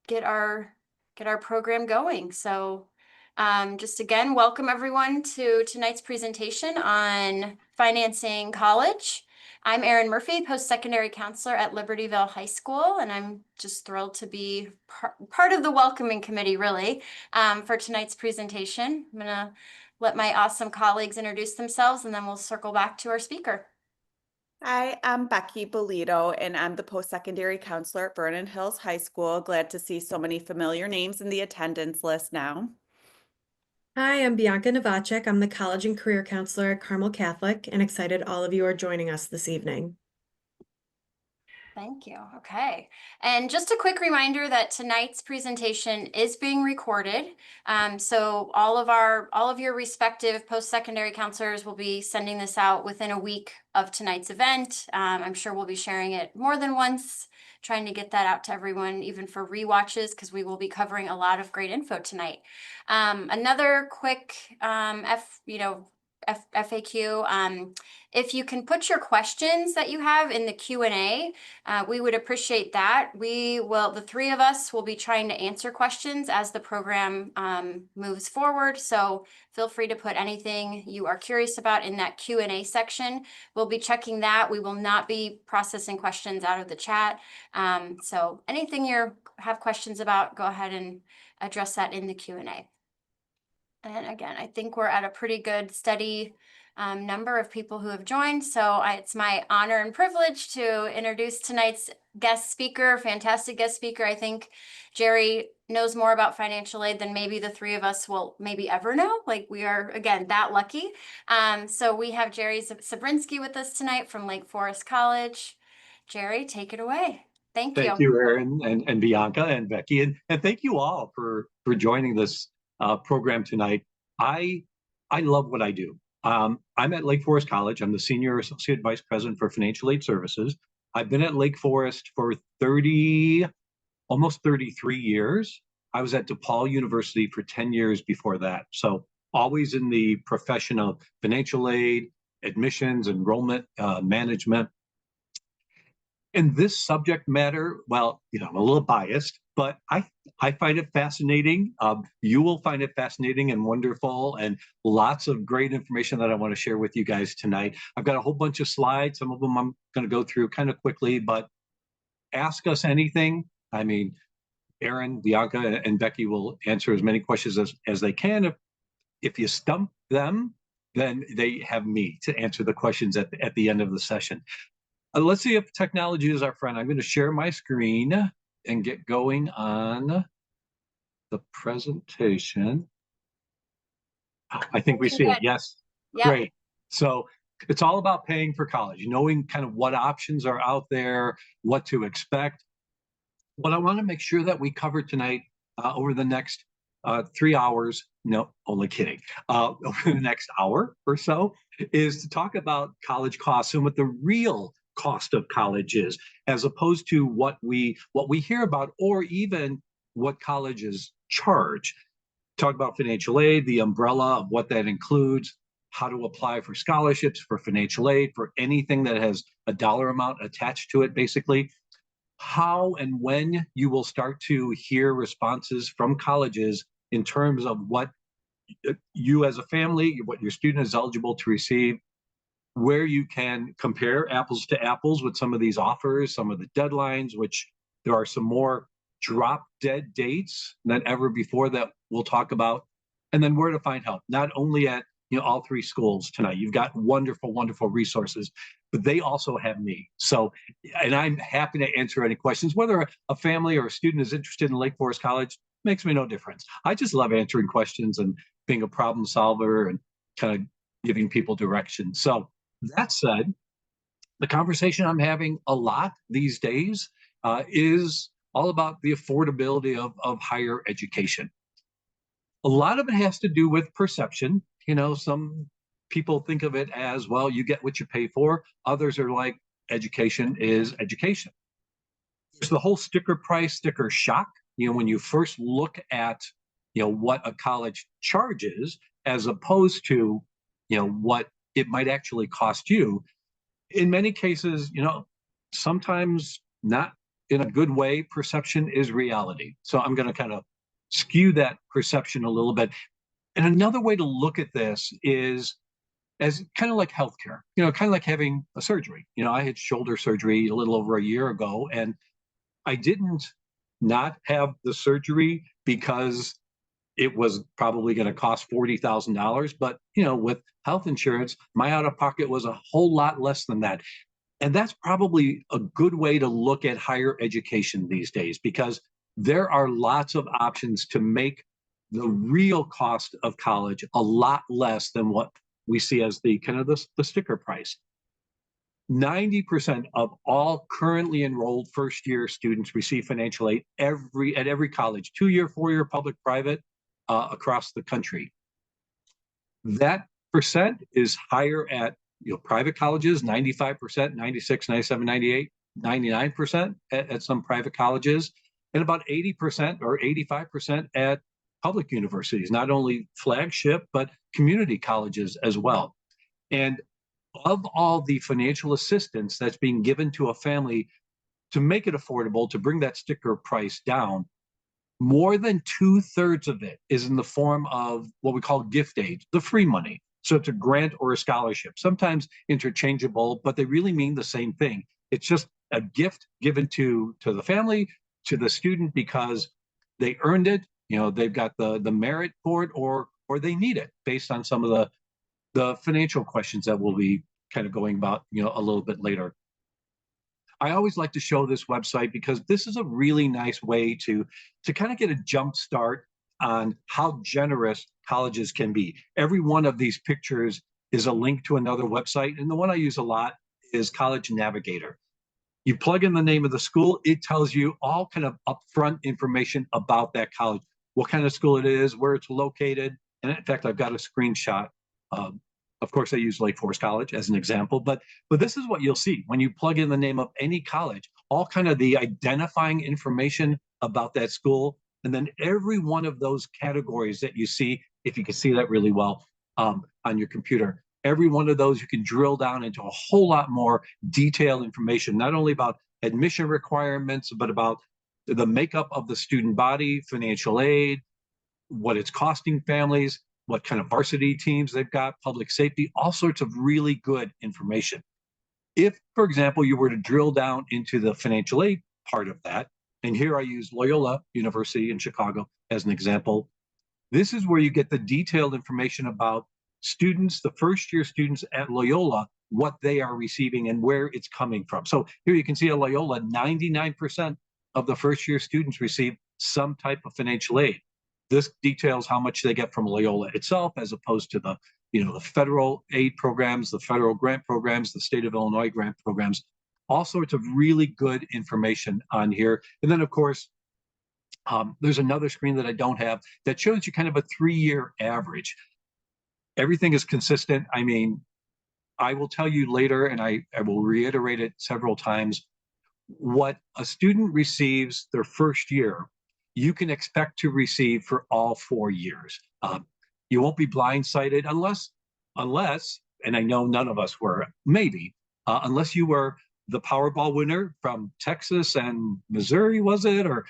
get our program going. So just again, welcome everyone to tonight's presentation on financing college. I'm Erin Murphy, post-secondary counselor at Libertyville High School, and I'm just thrilled to be part of the welcoming committee, really, for tonight's presentation. I'm gonna let my awesome colleagues introduce themselves, and then we'll circle back to our speaker. Hi, I'm Becky Bolito, and I'm the post-secondary counselor at Vernon Hills High School. Glad to see so many familiar names in the attendance list now. Hi, I'm Bianca Novacek. I'm the college and career counselor at Carmel Catholic and excited all of you are joining us this evening. Thank you. Okay. And just a quick reminder that tonight's presentation is being recorded. So all of your respective post-secondary counselors will be sending this out within a week of tonight's event. I'm sure we'll be sharing it more than once, trying to get that out to everyone, even for rewatches, because we will be covering a lot of great info tonight. Another quick FAQ. If you can put your questions that you have in the Q&A, we would appreciate that. The three of us will be trying to answer questions as the program moves forward. So feel free to put anything you are curious about in that Q&A section. We'll be checking that. We will not be processing questions out of the chat. So anything you have questions about, go ahead and address that in the Q&A. And again, I think we're at a pretty good, steady number of people who have joined. So it's my honor and privilege to introduce tonight's guest speaker, fantastic guest speaker. I think Jerry knows more about financial aid than maybe the three of us will maybe ever know. Like, we are, again, that lucky. So we have Jerry Cebrzynski with us tonight from Lake Forest College. Jerry, take it away. Thank you. Thank you, Erin and Bianca and Becky, and thank you all for joining this program tonight. I love what I do. I'm at Lake Forest College. I'm the Senior Associate Vice President for Financial Aid Services. I've been at Lake Forest for almost 33 years. I was at DePaul University for 10 years before that. So always in the profession of financial aid, admissions, enrollment, management. And this subject matter, well, I'm a little biased, but I find it fascinating. You will find it fascinating and wonderful, and lots of great information that I want to share with you guys tonight. I've got a whole bunch of slides. Some of them I'm going to go through kind of quickly, but ask us anything. I mean, Erin, Bianca, and Becky will answer as many questions as they can. If you stump them, then they have me to answer the questions at the end of the session. Let's see if technology is our friend. I'm going to share my screen and get going on the presentation. I think we see it. Yes. Yep. Great. So it's all about paying for college, knowing kind of what options are out there, what to expect. What I want to make sure that we cover tonight over the next 3 hours, no, only kidding, over the next hour or so, is to talk about college costs and what the real cost of college is, as opposed to what we hear about, or even what colleges charge. Talk about financial aid, the umbrella of what that includes, how to apply for scholarships, for financial aid, for anything that has a dollar amount attached to it, basically. How and when you will start to hear responses from colleges in terms of what you as a family, what your student is eligible to receive, where you can compare apples to apples with some of these offers, some of the deadlines, which there are some more drop dead dates than ever before that we'll talk about, and then where to find help, not only at all three schools tonight. You've got wonderful, wonderful resources, but they also have me. So, and I'm happy to answer any questions, whether a family or a student is interested in Lake Forest College, makes me no difference. I just love answering questions and being a problem solver and kind of giving people direction. So that said, the conversation I'm having a lot these days is all about the affordability of higher education. A lot of it has to do with perception. Some people think of it as, well, you get what you pay for. Others are like, education is education. There's the whole sticker price, sticker shock. When you first look at, what a college charges, as opposed to, what it might actually cost you. In many cases, sometimes not in a good way, perception is reality. So I'm going to kind of skew that perception a little bit. And another way to look at this is as kind of like healthcare, kind of like having a surgery. I had shoulder surgery a little over a year ago, and I didn't not have the surgery because it was probably going to cost $40,000. But, with health insurance, my out of pocket was a whole lot less than that. And that's probably a good way to look at higher education these days, because there are lots of options to make the real cost of college a lot less than what we see as the kind of the sticker price. 90% of all currently enrolled first-year students receive financial aid at every college, 2-year, 4-year, public, private, across the country. That percent is higher at private colleges, 95%, 96, 97, 98, 99% at some private colleges, and about 80% or 85% at public universities, not only flagship, but community colleges as well. And of all the financial assistance that's being given to a family to make it affordable, to bring that sticker price down, more than 2/3 of it is in the form of what we call gift aid, the free money. So it's a grant or a scholarship, sometimes interchangeable, but they really mean the same thing. It's just a gift given to the family, to the student, because they earned it, they've got the merit for it, or they need it based on some of the financial questions that we'll be kind of going about, a little bit later. I always like to show this website because this is a really nice way to kind of get a jump start on how generous colleges can be. Every one of these pictures is a link to another website, and the one I use a lot is College Navigator. You plug in the name of the school, it tells you all kind of upfront information about that college, what kind of school it is, where it's located. And in fact, I've got a screenshot. Of course, I use Lake Forest College as an example, but this is what you'll see when you plug in the name of any college, all kind of the identifying information about that school. And then every one of those categories that you see, if you can see that really well on your computer, every one of those you can drill down into a whole lot more detailed information, not only about admission requirements, but about the makeup of the student body, financial aid, what it's costing families, what kind of varsity teams they've got, public safety, all sorts of really good information. If, for example, you were to drill down into the financial aid part of that, and here I use Loyola University in Chicago as an example, this is where you get the detailed information about students, the first-year students at Loyola, what they are receiving and where it's coming from. So here you can see at Loyola, 99% of the first-year students receive some type of financial aid. This details how much they get from Loyola itself, as opposed to the federal aid programs, the federal grant programs, the state of Illinois grant programs, all sorts of really good information on here. And then, of course, there's another screen that I don't have that shows you kind of a 3-year average. Everything is consistent. I mean, I will tell you later, and I will reiterate it several times, what a student receives their first year, you can expect to receive for all 4 years. You won't be blindsided unless, and I know none of us were, maybe, unless you were the Powerball winner from Texas and Missouri, was it? Or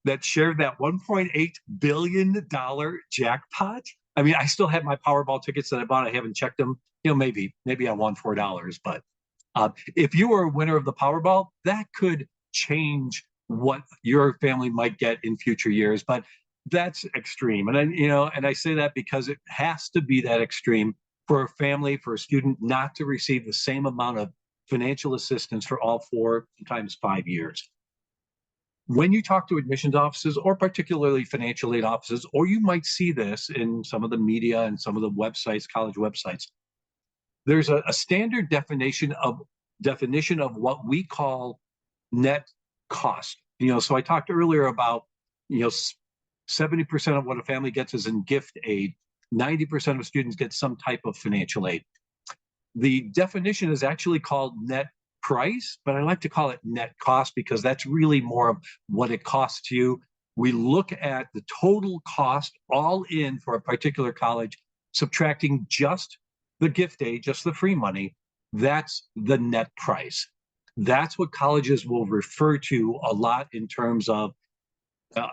that shared that $1.8 billion jackpot. I mean, I still have my Powerball tickets that I bought. I haven't checked them. Maybe I won $4, but if you were a winner of the Powerball, that could change what your family might get in future years, but that's extreme. And I say that because it has to be that extreme for a family, for a student not to receive the same amount of financial assistance for all 4, sometimes 5 years. When you talk to admissions offices, or particularly financial aid offices, or you might see this in some of the media and some of the websites, college websites, there's a standard definition of what we call net cost. So I talked earlier about 70% of what a family gets is in gift aid. 90% of students get some type of financial aid. The definition is actually called net price, but I like to call it net cost because that's really more of what it costs you. We look at the total cost all in for a particular college, subtracting just the gift aid, just the free money. That's the net price. That's what colleges will refer to a lot in terms of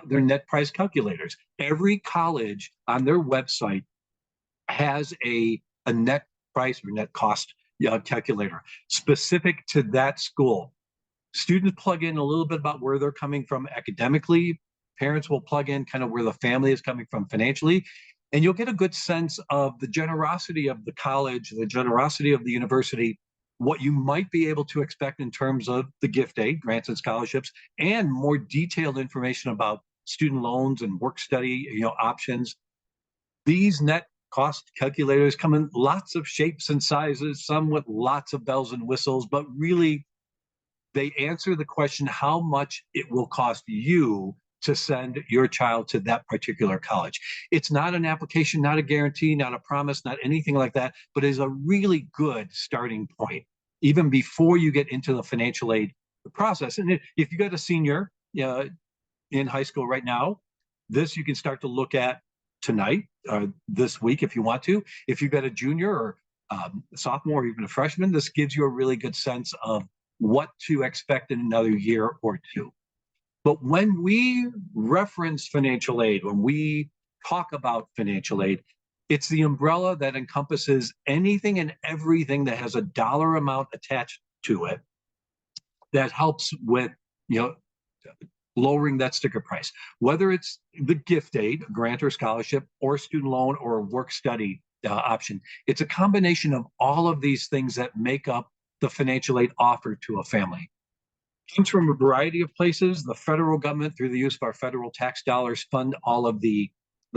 their net price calculators. Every college on their website has a net price or net cost calculator specific to that school. Students plug in a little bit about where they're coming from academically. Parents will plug in kind of where the family is coming from financially. And you'll get a good sense of the generosity of the college, the generosity of the university, what you might be able to expect in terms of the gift aid, grants and scholarships, and more detailed information about student loans and work study, options. These net cost calculators come in lots of shapes and sizes, some with lots of bells and whistles, but really they answer the question how much it will cost you to send your child to that particular college. It's not an application, not a guarantee, not a promise, not anything like that, but is a really good starting point, even before you get into the financial aid process. And if you got a senior in high school right now, this you can start to look at tonight, this week, if you want to. If you've got a junior or sophomore or even a freshman, this gives you a really good sense of what to expect in another year or two. But when we reference financial aid, when we talk about financial aid, it's the umbrella that encompasses anything and everything that has a dollar amount attached to it that helps with, lowering that sticker price, whether it's the gift aid, a grant or scholarship, or student loan or a work study option. It's a combination of all of these things that make up the financial aid offered to a family. It comes from a variety of places. The federal government, through the use of our federal tax dollars, fund all of the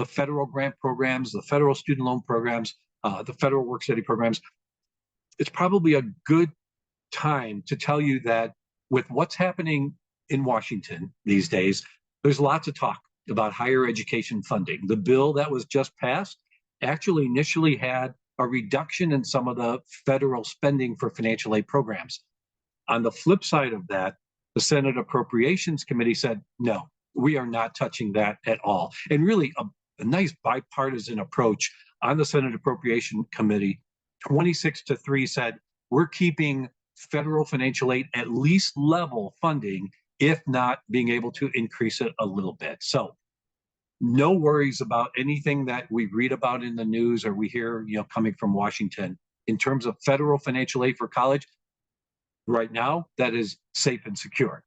federal grant programs, the federal student loan programs, the federal work study programs. It's probably a good time to tell you that with what's happening in Washington these days, there's lots of talk about higher education funding. The bill that was just passed actually initially had a reduction in some of the federal spending for financial aid programs. On the flip side of that, the Senate Appropriations Committee said, no, we are not touching that at all. And really a nice bipartisan approach on the Senate Appropriation Committee, 26-3 said, we're keeping federal financial aid at least level funding, if not being able to increase it a little bit. So no worries about anything that we read about in the news or we hear, coming from Washington in terms of federal financial aid for college. Right now, that is safe and secure.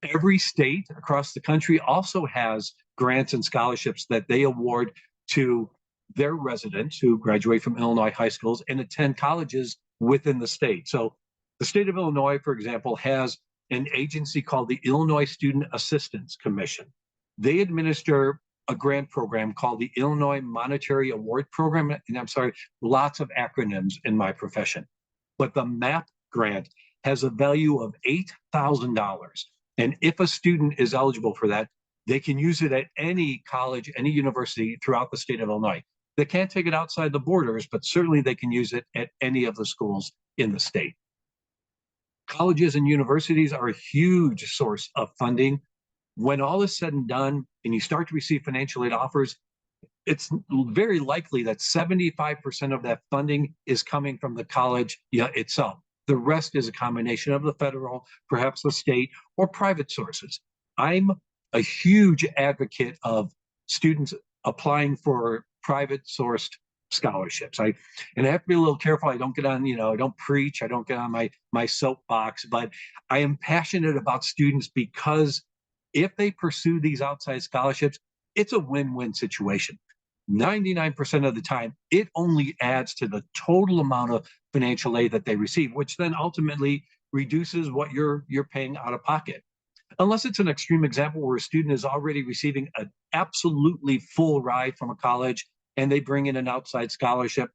Every state across the country also has grants and scholarships that they award to their residents who graduate from Illinois high schools and attend colleges within the state. So the state of Illinois, for example, has an agency called the Illinois Student Assistance Commission. They administer a grant program called the Illinois Monetary Award Program. And I'm sorry, lots of acronyms in my profession. But the MAP grant has a value of $8,000. And if a student is eligible for that, they can use it at any college, any university throughout the state of Illinois. They can't take it outside the borders, but certainly they can use it at any of the schools in the state. Colleges and universities are a huge source of funding. When all is said and done, and you start to receive financial aid offers, it's very likely that 75% of that funding is coming from the college itself. The rest is a combination of the federal, perhaps the state, or private sources. I'm a huge advocate of students applying for private sourced scholarships. I have to be a little careful. I don't get on, I don't preach. I don't get on my soapbox, but I am passionate about students because if they pursue these outside scholarships, it's a win-win situation. 99% of the time, it only adds to the total amount of financial aid that they receive, which then ultimately reduces what you're paying out of pocket. Unless it's an extreme example where a student is already receiving an absolutely full ride from a college and they bring in an outside scholarship,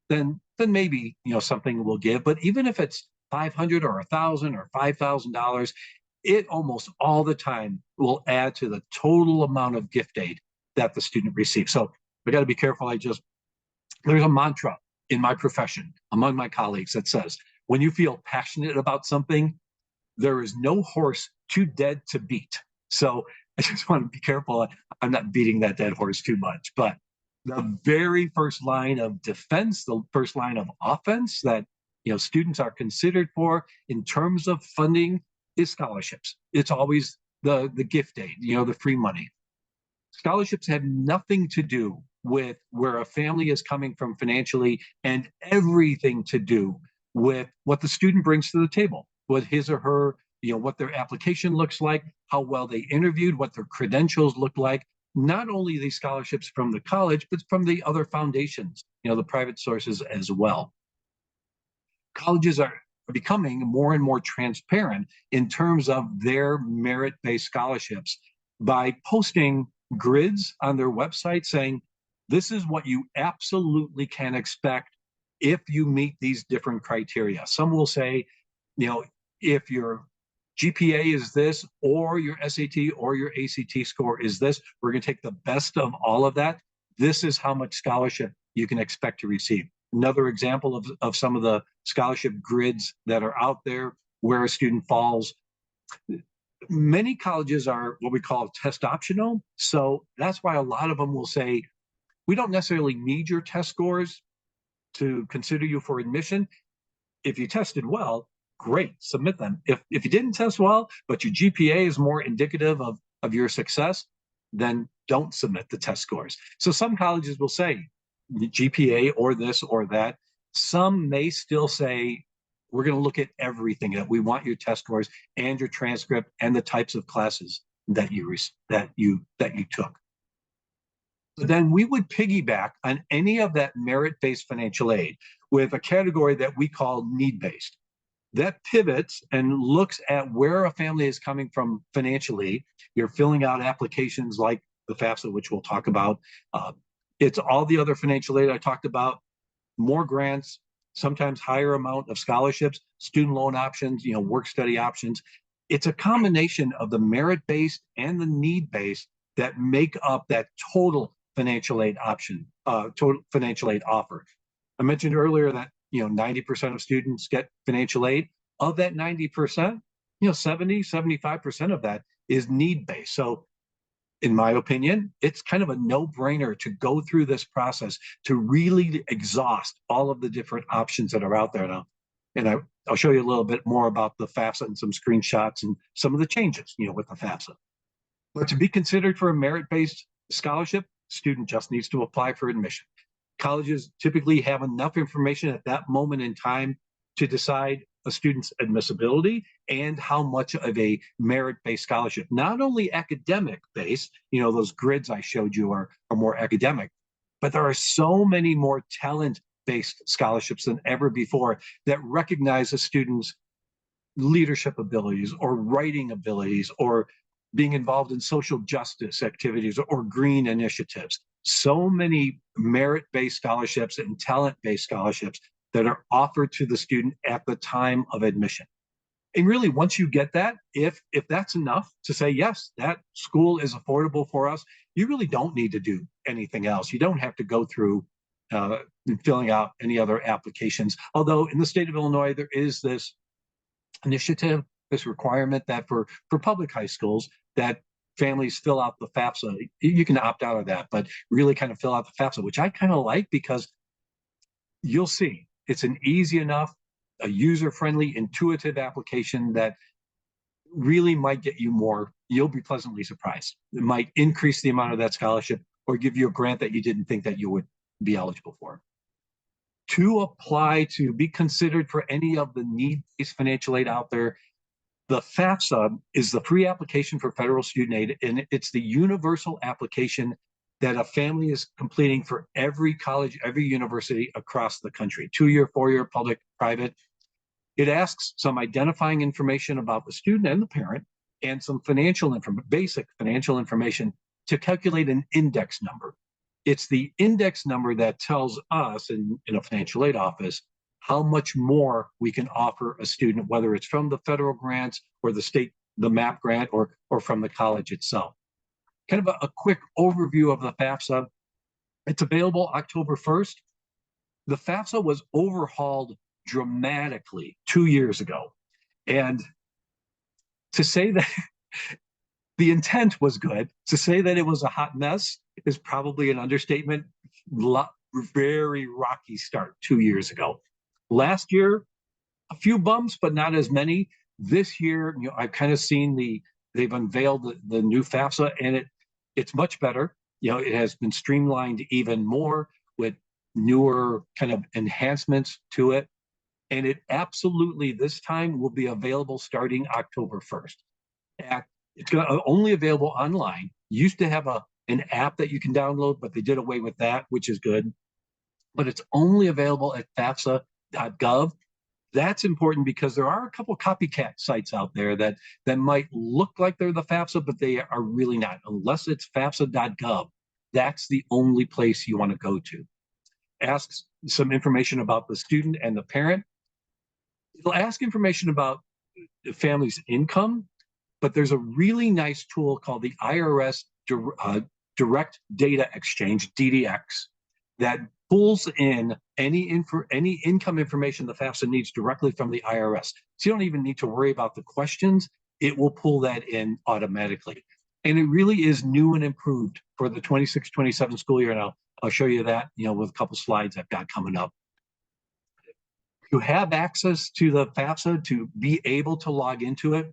then maybe something will give. But even if it's $500 or $1,000 or $5,000, it almost all the time will add to the total amount of gift aid that the student receives. So we got to be careful. There's a mantra in my profession among my colleagues that says, when you feel passionate about something, there is no horse too dead to beat. So I just want to be careful. I'm not beating that dead horse too much, but the very first line of defense, the first line of offense that students are considered for in terms of funding is scholarships. It's always the gift aid, the free money. Scholarships have nothing to do with where a family is coming from financially and everything to do with what the student brings to the table, what his or her, what their application looks like, how well they interviewed, what their credentials look like. Not only the scholarships from the college, but from the other foundations, the private sources as well. Colleges are becoming more and more transparent in terms of their merit-based scholarships by posting grids on their website saying, this is what you absolutely can expect if you meet these different criteria. Some will say, if your GPA is this, or your SAT or your ACT score is this, we're going to take the best of all of that. This is how much scholarship you can expect to receive. Another example of some of the scholarship grids that are out there where a student falls. Many colleges are what we call test optional. So that's why a lot of them will say, we don't necessarily need your test scores to consider you for admission. If you tested well, great, submit them. If you didn't test well, but your GPA is more indicative of your success, then don't submit the test scores. So some colleges will say GPA or this or that. Some may still say, we're going to look at everything, that we want your test scores and your transcript and the types of classes that you took. But then we would piggyback on any of that merit-based financial aid with a category that we call need-based. That pivots and looks at where a family is coming from financially. You're filling out applications like the FAFSA, which we'll talk about. It's all the other financial aid I talked about, more grants, sometimes higher amount of scholarships, student loan options, work study options. It's a combination of the merit-based and the need-based that make up that total financial aid option, total financial aid offer. I mentioned earlier that 90% of students get financial aid. Of that 90%, 75% of that is need-based. So in my opinion, it's kind of a no-brainer to go through this process to really exhaust all of the different options that are out there now. And I'll show you a little bit more about the FAFSA and some screenshots and some of the changes, with the FAFSA. But to be considered for a merit-based scholarship, student just needs to apply for admission. Colleges typically have enough information at that moment in time to decide a student's admissibility and how much of a merit-based scholarship, not only academic-based, those grids I showed you are more academic, but there are so many more talent-based scholarships than ever before that recognize a student's leadership abilities or writing abilities or being involved in social justice activities or green initiatives. So many merit-based scholarships and talent-based scholarships that are offered to the student at the time of admission. And really, once you get that, if that's enough to say, yes, that school is affordable for us, you really don't need to do anything else. You don't have to go through filling out any other applications. Although in the state of Illinois, there is this initiative, this requirement that for public high schools, that families fill out the FAFSA. You can opt out of that, but really kind of fill out the FAFSA, which I kind of like because you'll see it's an easy enough, a user-friendly, intuitive application that really might get you more. You'll be pleasantly surprised. It might increase the amount of that scholarship or give you a grant that you didn't think that you would be eligible for. To apply to be considered for any of the need-based financial aid out there, the FAFSA is the free application for federal student aid, and it's the universal application that a family is completing for every college, every university across the country, 2-year, 4-year, public, private. It asks some identifying information about the student and the parent and some basic financial information to calculate an index number. It's the index number that tells us in a financial aid office how much more we can offer a student, whether it's from the federal grants or the state, the MAP grant, or from the college itself. Kind of a quick overview of the FAFSA. It's available October 1st. The FAFSA was overhauled dramatically 2 years ago. And to say that the intent was good, to say that it was a hot mess is probably an understatement. Very rocky start 2 years ago. Last year, a few bumps, but not as many. This year, I've kind of seen they've unveiled the new FAFSA, and it's much better. It has been streamlined even more with newer kind of enhancements to it. And it absolutely this time will be available starting October 1st. It's only available online. Used to have an app that you can download, but they did away with that, which is good. But it's only available at FAFSA.gov. That's important because there are a couple copycat sites out there that might look like they're the FAFSA, but they are really not. Unless it's FAFSA.gov, that's the only place you want to go to. Asks some information about the student and the parent. It'll ask information about the family's income, but there's a really nice tool called the IRS Direct Data Exchange, DDX, that pulls in any income information the FAFSA needs directly from the IRS. So you don't even need to worry about the questions. It will pull that in automatically. And it really is new and improved for the 26-27 school year. And I'll show you that, with a couple slides I've got coming up. To have access to the FAFSA, to be able to log into it,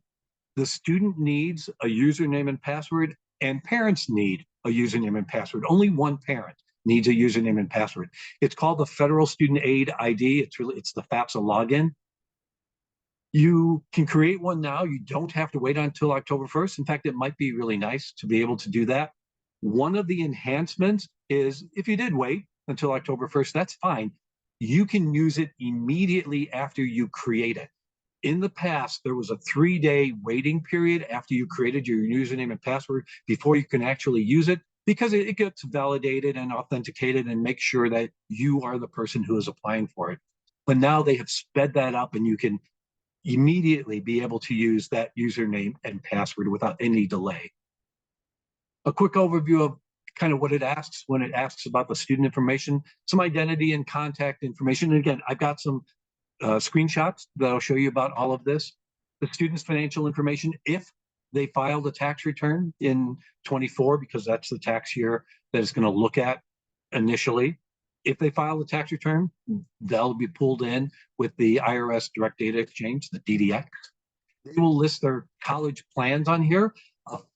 the student needs a username and password, and parents need a username and password. Only one parent needs a username and password. It's called the Federal Student Aid ID. It's the FAFSA login. You can create one now. You don't have to wait until October 1st. In fact, it might be really nice to be able to do that. One of the enhancements is if you did wait until October 1st, that's fine. You can use it immediately after you create it. In the past, there was a 3-day waiting period after you created your username and password before you can actually use it, because it gets validated and authenticated and make sure that you are the person who is applying for it. But now they have sped that up, and you can immediately be able to use that username and password without any delay. A quick overview of kind of what it asks when it asks about the student information, some identity and contact information. And again, I've got some screenshots that I'll show you about all of this. The student's financial information, if they filed a tax return in 24, because that's the tax year that it's going to look at initially. If they file a tax return, they'll be pulled in with the IRS Direct Data Exchange, the DDX. They will list their college plans on here.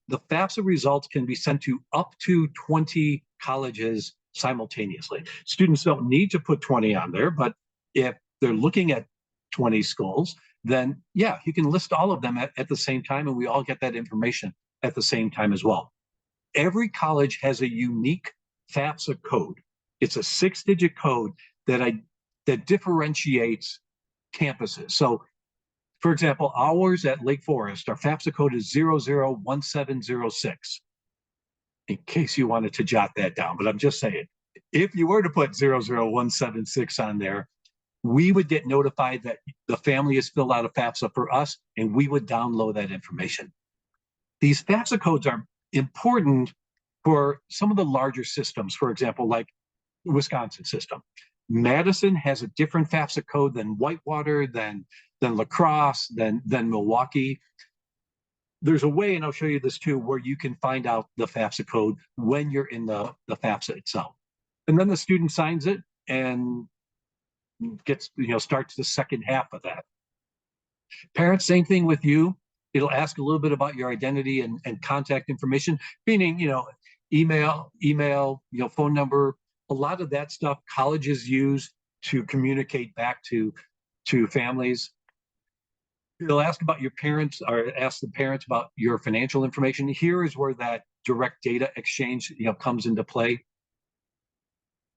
The FAFSA results can be sent to up to 20 colleges simultaneously. Students don't need to put 20 on there, but if they're looking at 20 schools, then yeah, you can list all of them at the same time, and we all get that information at the same time as well. Every college has a unique FAFSA code. It's a 6-digit code that differentiates campuses. So, for example, ours at Lake Forest, our FAFSA code is 001706. In case you wanted to jot that down, but I'm just saying, if you were to put 00176 on there, we would get notified that the family has filled out a FAFSA for us, and we would download that information. These FAFSA codes are important for some of the larger systems, for example, like the Wisconsin system. Madison has a different FAFSA code than Whitewater, than La Crosse, than Milwaukee. There's a way, and I'll show you this too, where you can find out the FAFSA code when you're in the FAFSA itself. And then the student signs it and gets, starts the second half of that. Parents, same thing with you. It'll ask a little bit about your identity and contact information, meaning, email, phone number. A lot of that stuff colleges use to communicate back to families. It'll ask about your parents, or ask the parents about your financial information. Here is where that direct data exchange, comes into play.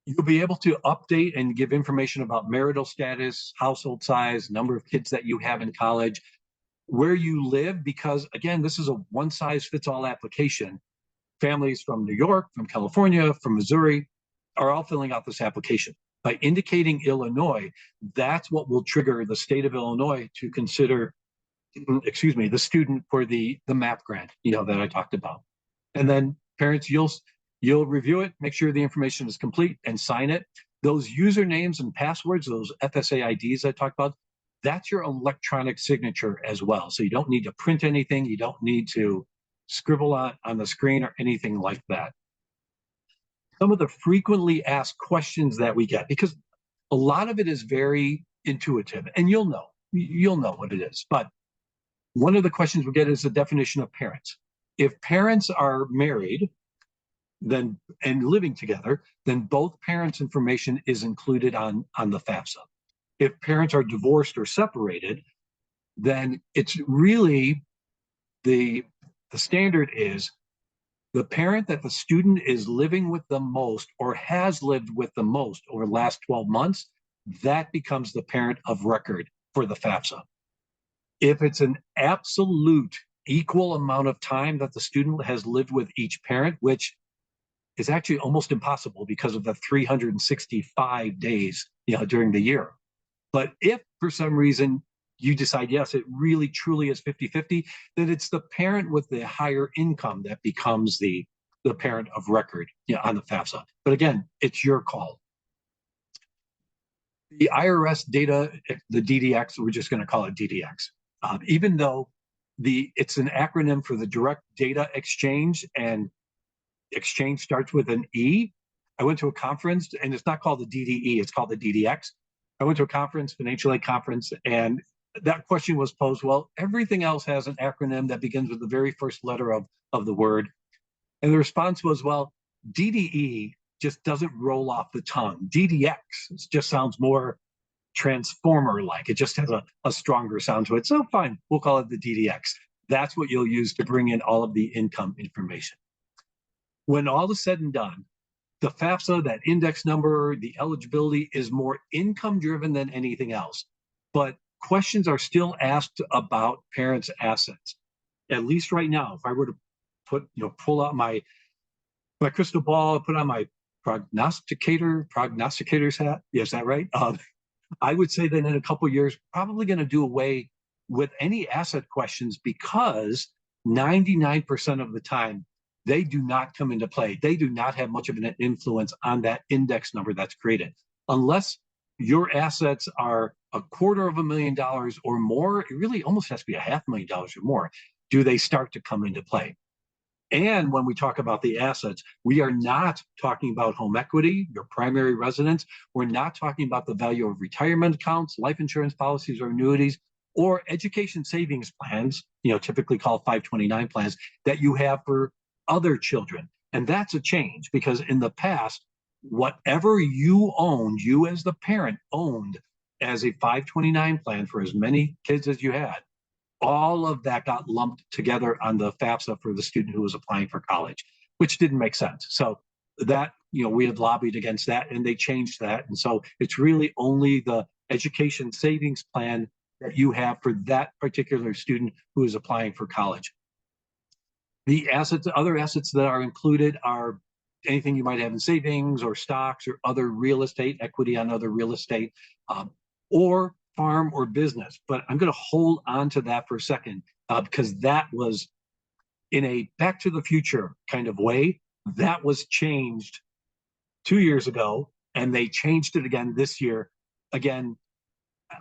You'll be able to update and give information about marital status, household size, number of kids that you have in college, where you live, because again, this is a one-size-fits-all application. Families from New York, from California, from Missouri are all filling out this application. By indicating Illinois, that's what will trigger the state of Illinois to consider, the student for the MAP grant, that I talked about. And then parents, you'll review it, make sure the information is complete, and sign it. Those usernames and passwords, those FSA IDs I talked about, that's your electronic signature as well. So you don't need to print anything. You don't need to scribble on the screen or anything like that. Some of the frequently asked questions that we get, because a lot of it is very intuitive, and you'll know, you'll know what it is. But one of the questions we get is the definition of parents. If parents are married, then and living together, then both parents' information is included on the FAFSA. If parents are divorced or separated, then it's really the standard is the parent that the student is living with the most or has lived with the most over the last 12 months, that becomes the parent of record for the FAFSA. If it's an absolute equal amount of time that the student has lived with each parent, which is actually almost impossible because of the 365 days, during the year. But if for some reason you decide, yes, it really truly is 50-50, then it's the parent with the higher income that becomes the parent of record on the FAFSA. But again, it's your call. The IRS data, the DDX, we're just going to call it DDX, even though it's an acronym for the Direct Data Exchange, and exchange starts with an E. I went to a conference, and it's not called the DDE, it's called the DDX. I went to a conference, financial aid conference, and that question was posed, well, everything else has an acronym that begins with the very first letter of the word. And the response was, well, DDE just doesn't roll off the tongue. DDX just sounds more transformer-like. It just has a stronger sound to it. So fine, we'll call it the DDX. That's what you'll use to bring in all of the income information. When all is said and done, the FAFSA, that index number, the eligibility is more income-driven than anything else. But questions are still asked about parents' assets. At least right now, if I were to pull out my crystal ball, put on my prognosticator's hat. Yes, is that right? I would say that in a couple of years, probably going to do away with any asset questions because 99% of the time, they do not come into play. They do not have much of an influence on that index number that's created. Unless your assets are $250,000 or more, it really almost has to be $500,000 or more, do they start to come into play. And when we talk about the assets, we are not talking about home equity, your primary residence. We're not talking about the value of retirement accounts, life insurance policies or annuities, or education savings plans, typically called 529 plans that you have for other children. And that's a change because in the past, whatever you owned, you as the parent owned as a 529 plan for as many kids as you had, all of that got lumped together on the FAFSA for the student who was applying for college, which didn't make sense. So that, we had lobbied against that and they changed that. And so it's really only the education savings plan that you have for that particular student who is applying for college. The other assets that are included are anything you might have in savings or stocks or other real estate, equity on other real estate, or farm or business. But I'm going to hold on to that for a second because that was in a back to the future kind of way. That was changed 2 years ago, and they changed it again this year. Again,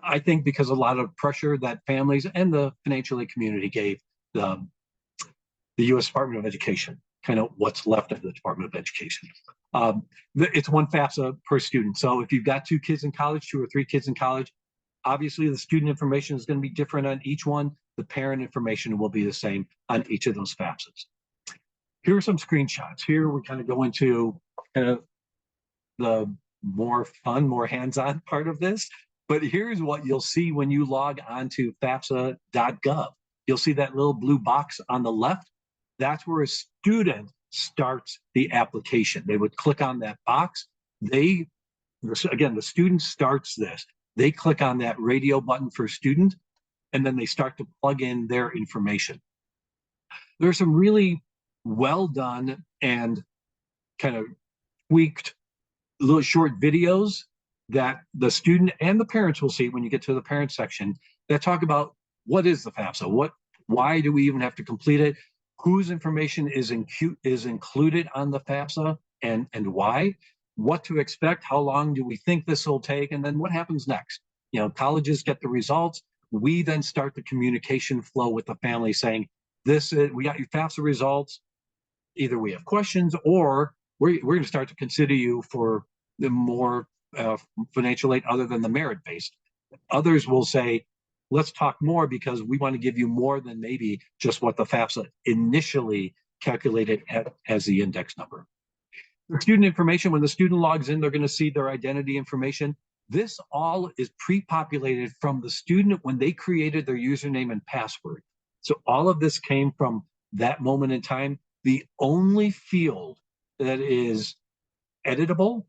I think because a lot of pressure that families and the financial aid community gave the U.S. Department of Education, kind of what's left of the Department of Education. It's one FAFSA per student. So if you've got 2 kids in college, 2 or 3 kids in college, obviously the student information is going to be different on each one. The parent information will be the same on each of those FAFSAs. Here are some screenshots. Here we kind of go into kind of the more fun, more hands-on part of this. But here's what you'll see when you log on to FAFSA.gov. You'll see that little blue box on the left. That's where a student starts the application. They would click on that box. The student starts this. They click on that radio button for student, and then they start to plug in their information. There are some really well done and kind of tweaked little short videos that the student and the parents will see when you get to the parent section that talk about what is the FAFSA, why do we even have to complete it, whose information is included on the FAFSA and why, what to expect, how long do we think this will take, and then what happens next. Colleges get the results. We then start the communication flow with the family saying, we got your FAFSA results. Either we have questions or we're going to start to consider you for the more financial aid other than the merit-based. Others will say, let's talk more because we want to give you more than maybe just what the FAFSA initially calculated as the index number. The student information, when the student logs in, they're going to see their identity information. This all is pre-populated from the student when they created their username and password. So all of this came from that moment in time. The only field that is editable,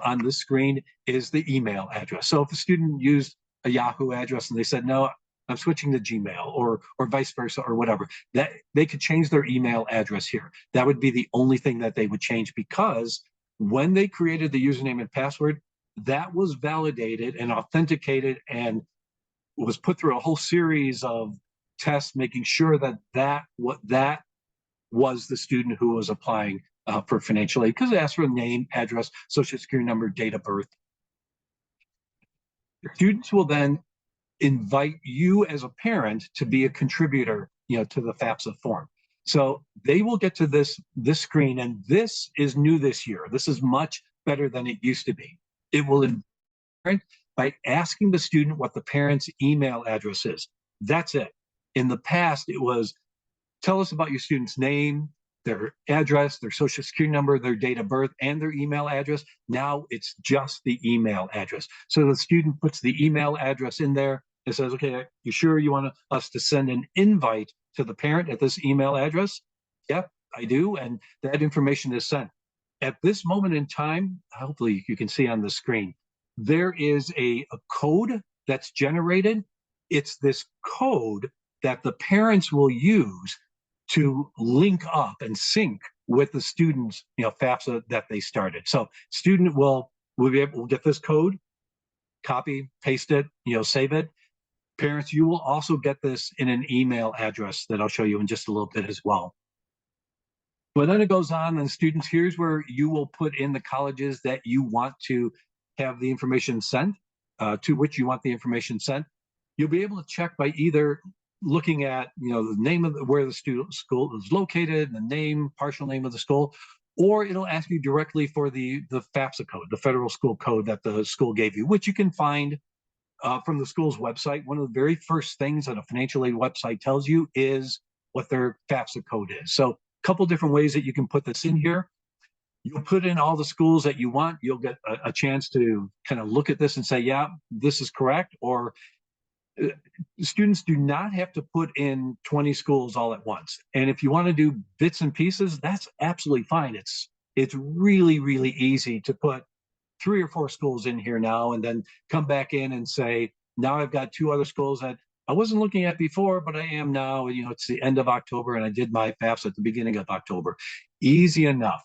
on this screen is the email address. So if a student used a Yahoo address and they said, no, I'm switching to Gmail or vice versa or whatever, that they could change their email address here. That would be the only thing that they would change, because when they created the username and password, that was validated and authenticated and was put through a whole series of tests, making sure that that was the student who was applying for financial aid, because it asks for a name, address, social security number, date of birth. The students will then invite you as a parent to be a contributor, to the FAFSA form. So they will get to this screen, and this is new this year. This is much better than it used to be. It will invite by asking the student what the parent's email address is. That's it. In the past, it was, tell us about your student's name, their address, their social security number, their date of birth, and their email address. Now it's just the email address. So the student puts the email address in there and says, okay, you sure you want us to send an invite to the parent at this email address? Yep, I do. And that information is sent. At this moment in time, hopefully you can see on the screen, there is a code that's generated. It's this code that the parents will use to link up and sync with the students, FAFSA that they started. So student will get this code, copy, paste it, save it. Parents, you will also get this in an email address that I'll show you in just a little bit as well. But then it goes on, and students, here's where you will put in the colleges that you want to have the information sent, to which you want the information sent. You'll be able to check by either looking at, the name of where the school is located, the name, partial name of the school, or it'll ask you directly for the FAFSA code, the federal school code that the school gave you, which you can find from the school's website. One of the very first things that a financial aid website tells you is what their FAFSA code is. So a couple different ways that you can put this in here. You'll put in all the schools that you want. You'll get a chance to kind of look at this and say, yeah, this is correct. Or students do not have to put in 20 schools all at once. And if you want to do bits and pieces, that's absolutely fine. It's really, really easy to put 3 or 4 schools in here now, and then come back in and say, now I've got 2 other schools that I wasn't looking at before, but I am now. It's the end of October and I did my FAFSA at the beginning of October. Easy enough.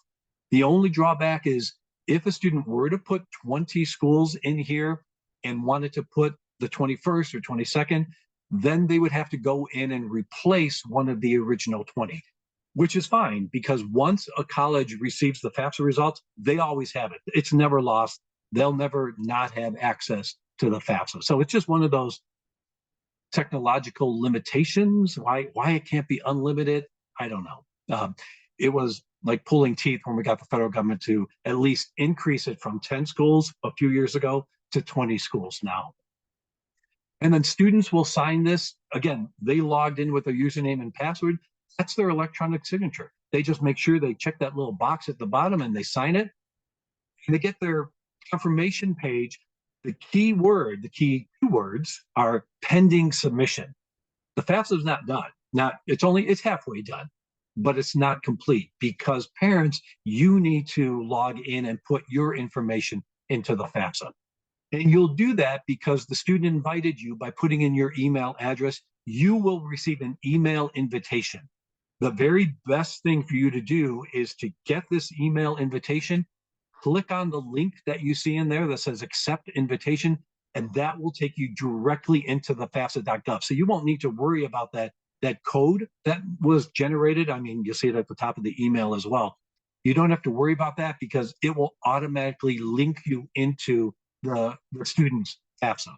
The only drawback is if a student were to put 20 schools in here and wanted to put the 21st or 22nd, then they would have to go in and replace one of the original 20. Which is fine, because once a college receives the FAFSA results, they always have it. It's never lost. They'll never not have access to the FAFSA. So it's just one of those technological limitations. Why it can't be unlimited, I don't know. It was like pulling teeth when we got the federal government to at least increase it from 10 schools a few years ago to 20 schools now. And then students will sign this. Again, they logged in with their username and password. That's their electronic signature. They just make sure they check that little box at the bottom and they sign it. And they get their confirmation page. The key keywords are pending submission. The FAFSA is not done. It's halfway done, but it's not complete, because parents, you need to log in and put your information into the FAFSA. And you'll do that because the student invited you by putting in your email address. You will receive an email invitation. The very best thing for you to do is to get this email invitation, click on the link that you see in there that says accept invitation, and that will take you directly into the FAFSA.gov. So you won't need to worry about that code that was generated. I mean, you'll see it at the top of the email as well. You don't have to worry about that because it will automatically link you into the student's FAFSA.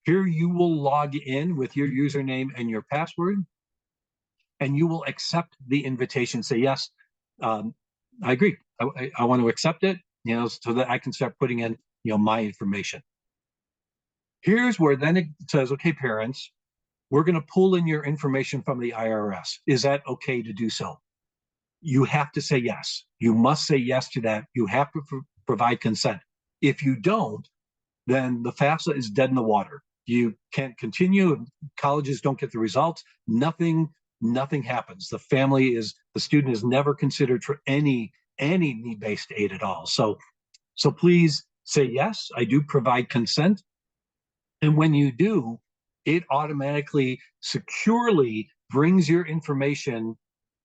Here you will log in with your username and your password, and you will accept the invitation. Say, yes, I agree. I want to accept it, so that I can start putting in, my information. Here's where then it says, okay, parents, we're going to pull in your information from the IRS. Is that okay to do so? You have to say yes. You must say yes to that. You have to provide consent. If you don't, then the FAFSA is dead in the water. You can't continue. Colleges don't get the results. Nothing happens. The student is never considered for any need-based aid at all. So please say yes. I do provide consent. And when you do, it automatically securely brings your information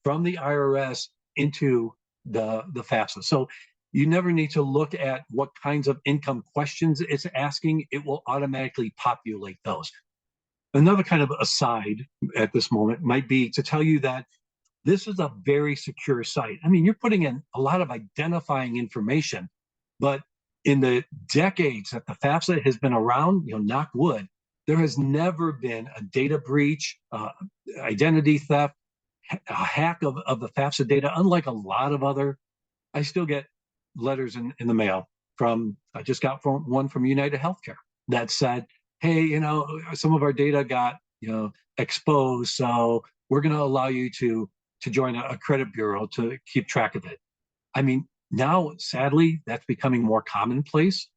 from the IRS into the FAFSA. So you never need to look at what kinds of income questions it's asking. It will automatically populate those. Another kind of aside at this moment might be to tell you that this is a very secure site. I mean, you're putting in a lot of identifying information, but in the decades that the FAFSA has been around, knock wood, there has never been a data breach, identity theft, a hack of the FAFSA data. Unlike a lot of other, I still get letters in the mail I just got one from United Healthcare that said, hey, some of our data got, exposed. So we're going to allow you to join a credit bureau to keep track of it. I mean, now, sadly, that's becoming more commonplace.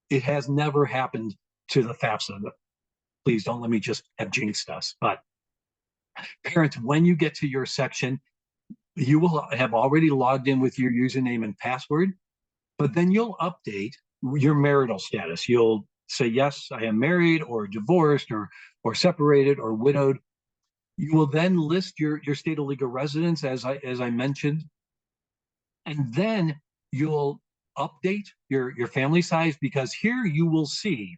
It has never happened to the FAFSA. Please don't let me just have jinxed us. But parents, when you get to your section, you will have already logged in with your username and password, but then you'll update your marital status. You'll say, yes, I am married or divorced or separated or widowed. You will then list your state of legal residence, as I mentioned, and then you'll update your family size, because here you will see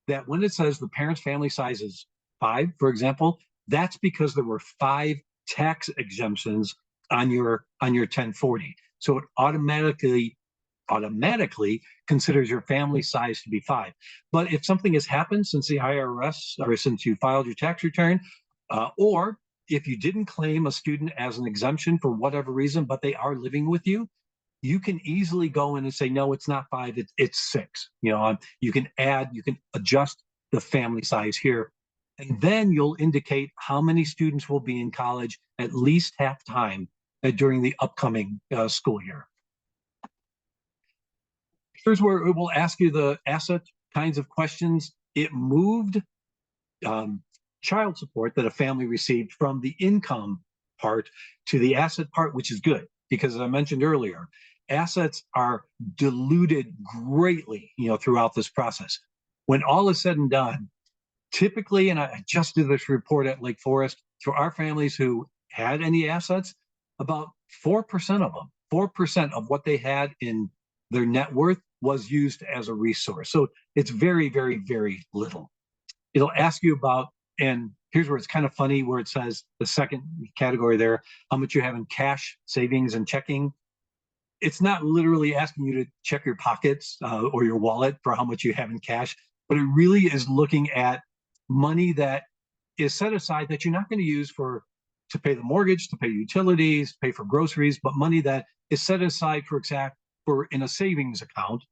that when it says the parent's family size is 5, for example, that's because there were 5 tax exemptions on your 1040. So it automatically considers your family size to be 5. But if something has happened since the IRS or since you filed your tax return, or if you didn't claim a student as an exemption for whatever reason, but they are living with you, you can easily go in and say, no, it's not 5, it's 6. You can adjust the family size here. And then you'll indicate how many students will be in college at least half time during the upcoming school year. Here's where it will ask you the asset kinds of questions. It moved child support that a family received from the income part to the asset part, which is good, because as I mentioned earlier, assets are diluted greatly, throughout this process. When all is said and done, typically, and I just did this report at Lake Forest, for our families who had any assets, about 4% of them, 4% of what they had in their net worth was used as a resource. So it's very, very, very little. It'll ask you about, and here's where it's kind of funny, where it says the second category there, how much you have in cash, savings, and checking. It's not literally asking you to check your pockets or your wallet for how much you have in cash, but it really is looking at money that is set aside that you're not going to use to pay the mortgage, to pay utilities, pay for groceries, but money that is set aside for in a savings account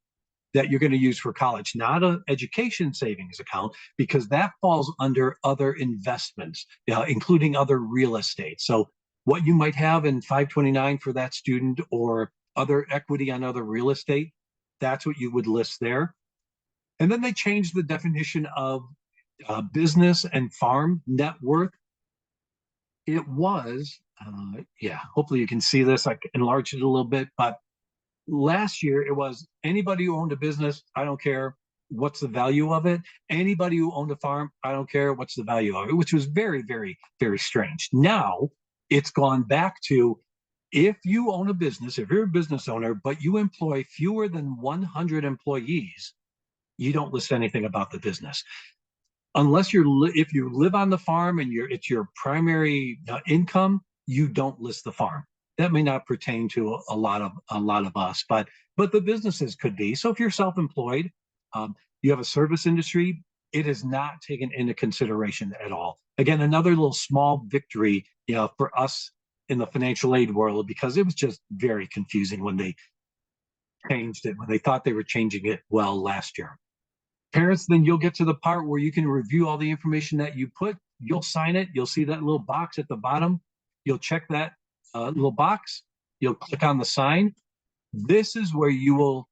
that you're going to use for college, not an education savings account, because that falls under other investments, including other real estate. So what you might have in 529 for that student or other equity on other real estate, that's what you would list there. And then they changed the definition of business and farm net worth. It was, hopefully you can see this, I enlarged it a little bit, but last year it was anybody who owned a business, I don't care what's the value of it. Anybody who owned a farm, I don't care what's the value of it, which was very, very, very strange. Now it's gone back to, if you own a business, if you're a business owner, but you employ fewer than 100 employees, you don't list anything about the business. Unless if you live on the farm and it's your primary income, you don't list the farm. That may not pertain to a lot of us, but the businesses could be. So if you're self-employed, you have a service industry, it is not taken into consideration at all. Again, another little small victory, for us in the financial aid world, because it was just very confusing when they changed it, when they thought they were changing it last year. Parents, then you'll get to the part where you can review all the information that you put. you'll sign it. You'll see that little box at the bottom. You'll check that little box. You'll click on the sign. This is where you're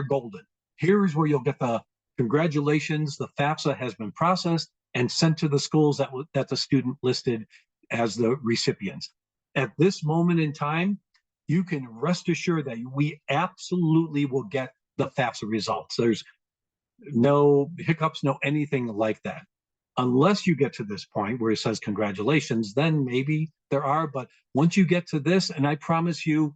golden. Here's where you'll get the congratulations. The FAFSA has been processed and sent to the schools that the student listed as the recipients. At this moment in time, you can rest assured that we absolutely will get the FAFSA results. There's no hiccups, no anything like that. Unless you get to this point where it says congratulations, then maybe there are. But once you get to this, and I promise you,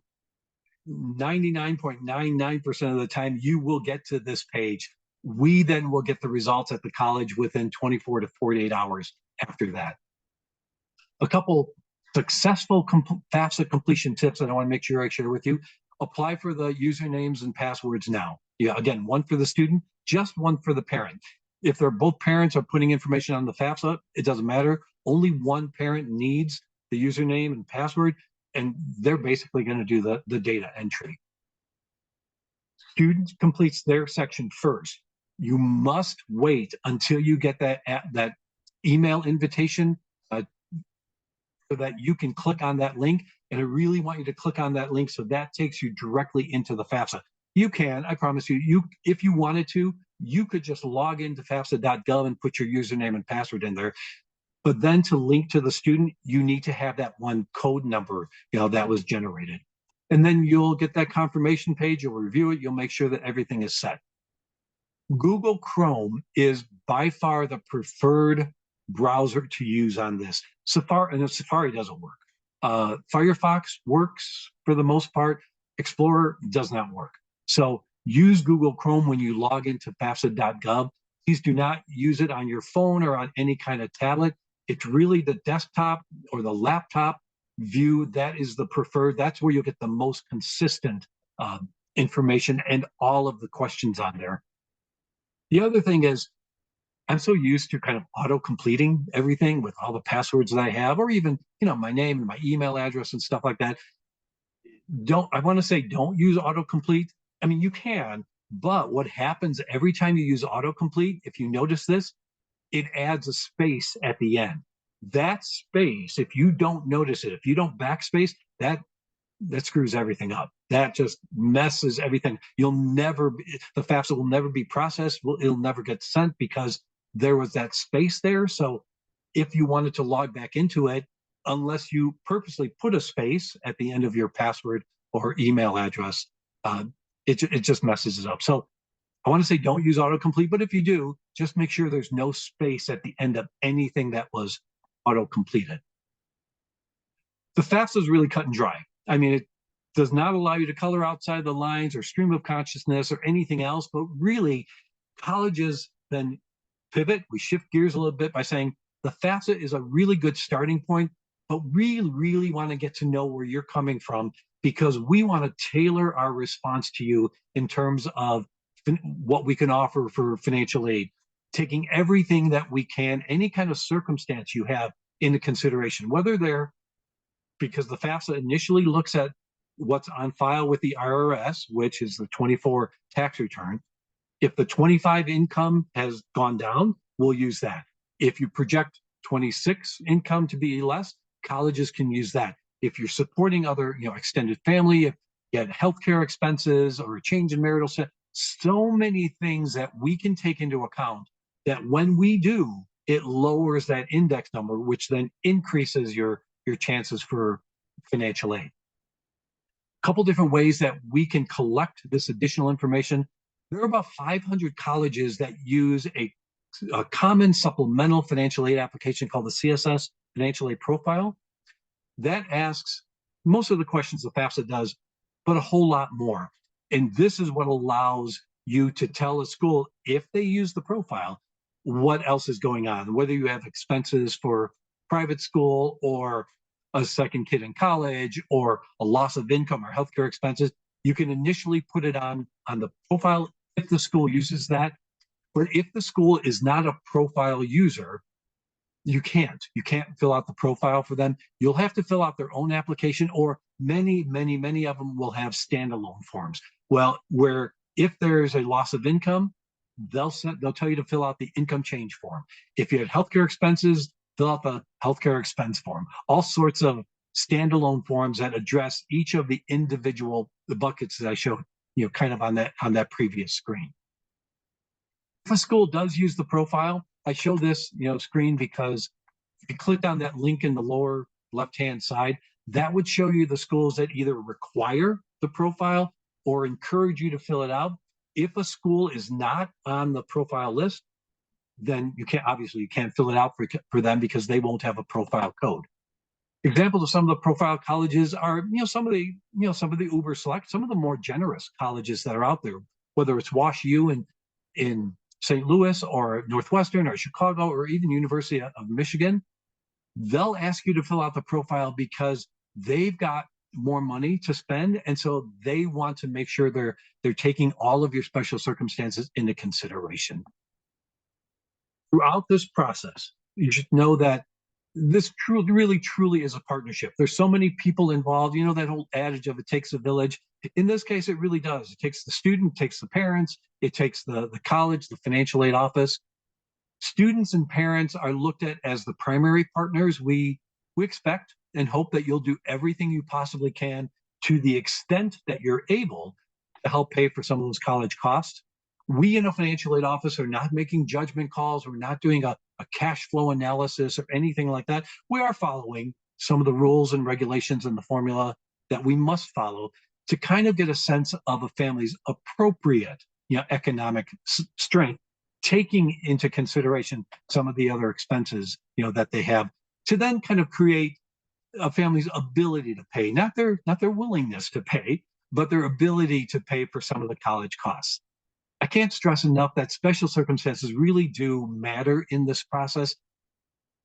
99.99% of the time, you will get to this page. We then will get the results at the college within 24 to 48 hours after that. A couple successful FAFSA completion tips that I want to make sure I share with you. Apply for the usernames and passwords now. Yeah, again, one for the student, just one for the parent. If they're both parents are putting information on the FAFSA, it doesn't matter. Only one parent needs the username and password, and they're basically going to do the data entry. Student completes their section first. You must wait until you get that email invitation so that you can click on that link. And I really want you to click on that link so that takes you directly into the FAFSA. You can, I promise you, if you wanted to, you could just log into FAFSA.gov and put your username and password in there. But then to link to the student, you need to have that one code number, that was generated. And then you'll get that confirmation page, you'll review it, you'll make sure that everything is set. Google Chrome is by far the preferred browser to use on this. Safari doesn't work. Firefox works for the most part. Explorer does not work. So use Google Chrome when you log into FAFSA.gov. Please do not use it on your phone or on any kind of tablet. It's really the desktop or the laptop view that is the preferred. That's where you'll get the most consistent information and all of the questions on there. The other thing is, I'm so used to kind of auto-completing everything with all the passwords that I have, or even, my name and my email address and stuff like that. I want to say don't use autocomplete. I mean, you can, but what happens every time you use autocomplete, if you notice this, it adds a space at the end. That space, if you don't notice it, if you don't backspace, that screws everything up. That just messes everything. The FAFSA will never be processed. It'll never get sent because there was that space there. So if you wanted to log back into it, unless you purposely put a space at the end of your password or email address, it just messes it up. So I want to say don't use autocomplete, but if you do, just make sure there's no space at the end of anything that was auto-completed. The FAFSA is really cut and dry. I mean, it does not allow you to color outside the lines or stream of consciousness or anything else, but really colleges then pivot. We shift gears a little bit by saying the FAFSA is a really good starting point, but we really want to get to know where you're coming from because we want to tailor our response to you in terms of what we can offer for financial aid, taking everything that we can, any kind of circumstance you have into consideration, whether they're, because the FAFSA initially looks at what's on file with the IRS, which is the 24 tax return. If the 25 income has gone down, we'll use that. If you project 26 income to be less, colleges can use that. If you're supporting other, extended family, if you had healthcare expenses or a change in marital status, so many things that we can take into account that when we do, it lowers that index number, which then increases your chances for financial aid. A couple different ways that we can collect this additional information. There are about 500 colleges that use a common supplemental financial aid application called the CSS Financial Aid Profile. That asks most of the questions the FAFSA does, but a whole lot more. And this is what allows you to tell a school, if they use the profile, what else is going on, whether you have expenses for private school or a second kid in college or a loss of income or healthcare expenses. You can initially put it on the profile if the school uses that. But if the school is not a profile user, you can't fill out the profile for them. You'll have to fill out their own application, or many of them will have standalone forms. Well, where if there's a loss of income, they'll tell you to fill out the income change form. If you had healthcare expenses, fill out the healthcare expense form. All sorts of standalone forms that address each of the individual buckets that I showed, kind of on that previous screen. If a school does use the profile, I show this, screen because if you click on that link in the lower left-hand side, that would show you the schools that either require the profile or encourage you to fill it out. If a school is not on the profile list, then you can't fill it out for them because they won't have a profile code. Examples of some of the profile colleges are, some of the Uber Select, some of the more generous colleges that are out there, whether it's Wash U in St. Louis or Northwestern or Chicago or even University of Michigan. They'll ask you to fill out the profile because they've got more money to spend, and so they want to make sure they're taking all of your special circumstances into consideration. Throughout this process, you should know that this really truly is a partnership. There's so many people involved. That whole adage of it takes a village. In this case, it really does. It takes the student, it takes the parents, it takes the college, the financial aid office. Students and parents are looked at as the primary partners. We expect and hope that you'll do everything you possibly can to the extent that you're able to help pay for some of those college costs. We in a financial aid office are not making judgment calls. We're not doing a cash flow analysis or anything like that. We are following some of the rules and regulations and the formula that we must follow to kind of get a sense of a family's appropriate, economic strength, taking into consideration some of the other expenses, that they have, to then kind of create a family's ability to pay, not their willingness to pay, but their ability to pay for some of the college costs. I can't stress enough that special circumstances really do matter in this process.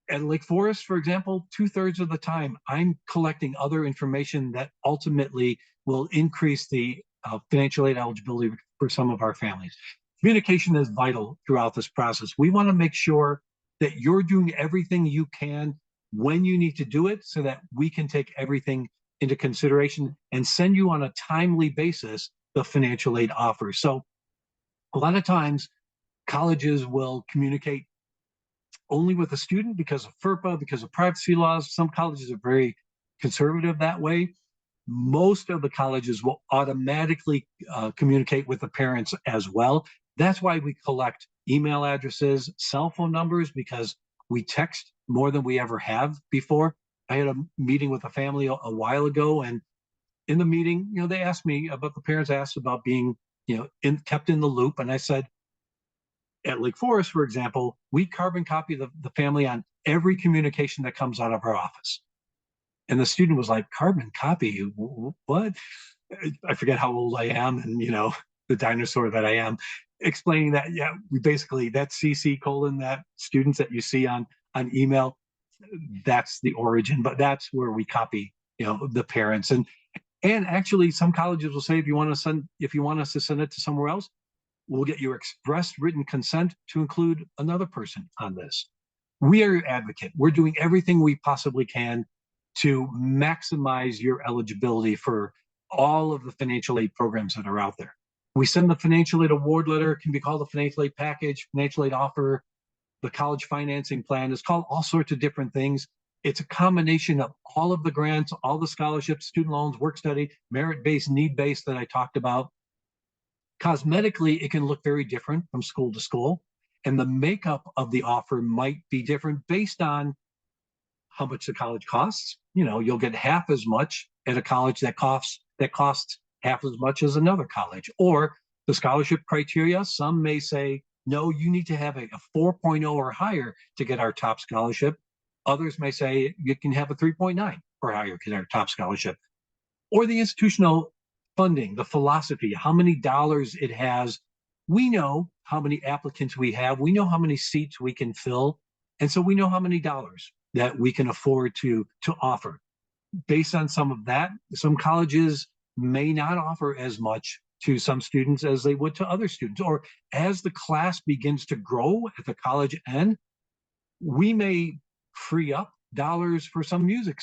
At Lake Forest, for example, 2/3 of the time, I'm collecting other information that ultimately will increase the financial aid eligibility for some of our families. Communication is vital throughout this process. We want to make sure that you're doing everything you can when you need to do it so that we can take everything into consideration and send you on a timely basis the financial aid offers. So a lot of times colleges will communicate only with the student because of FERPA, because of privacy laws. Some colleges are very conservative that way. Most of the colleges will automatically communicate with the parents as well. That's why we collect email addresses, cell phone numbers, because we text more than we ever have before. I had a meeting with a family a while ago, and in the meeting, they asked me about, the parents asked about being, kept in the loop. And I said, at Lake Forest, for example, we carbon copy the family on every communication that comes out of our office. And the student was like, carbon copy? What? I forget how old I am and, the dinosaur that I am, explaining that, we basically, that CC : that students that you see on email, that's the origin, but that's where we copy, the parents. And actually some colleges will say, if you want us to send it to somewhere else, we'll get your express written consent to include another person on this. We are your advocate. We're doing everything we possibly can to maximize your eligibility for all of the financial aid programs that are out there. We send the financial aid award letter. It can be called the financial aid package, financial aid offer, the college financing plan. It's called all sorts of different things. It's a combination of all of the grants, all the scholarships, student loans, work study, merit-based, need-based that I talked about. Cosmetically, it can look very different from school to school, and the makeup of the offer might be different based on how much the college costs. You'll get half as much at a college that costs half as much as another college. Or the scholarship criteria, some may say, no, you need to have a 4.0 or higher to get our top scholarship. Others may say you can have a 3.9 or higher to get our top scholarship. Or the institutional funding, the philosophy, how many dollars it has. We know how many applicants we have. We know how many seats we can fill. And so we know how many dollars that we can afford to offer. Based on some of that, some colleges may not offer as much to some students as they would to other students. Or as the class begins to grow at the college end, we may free up dollars for some music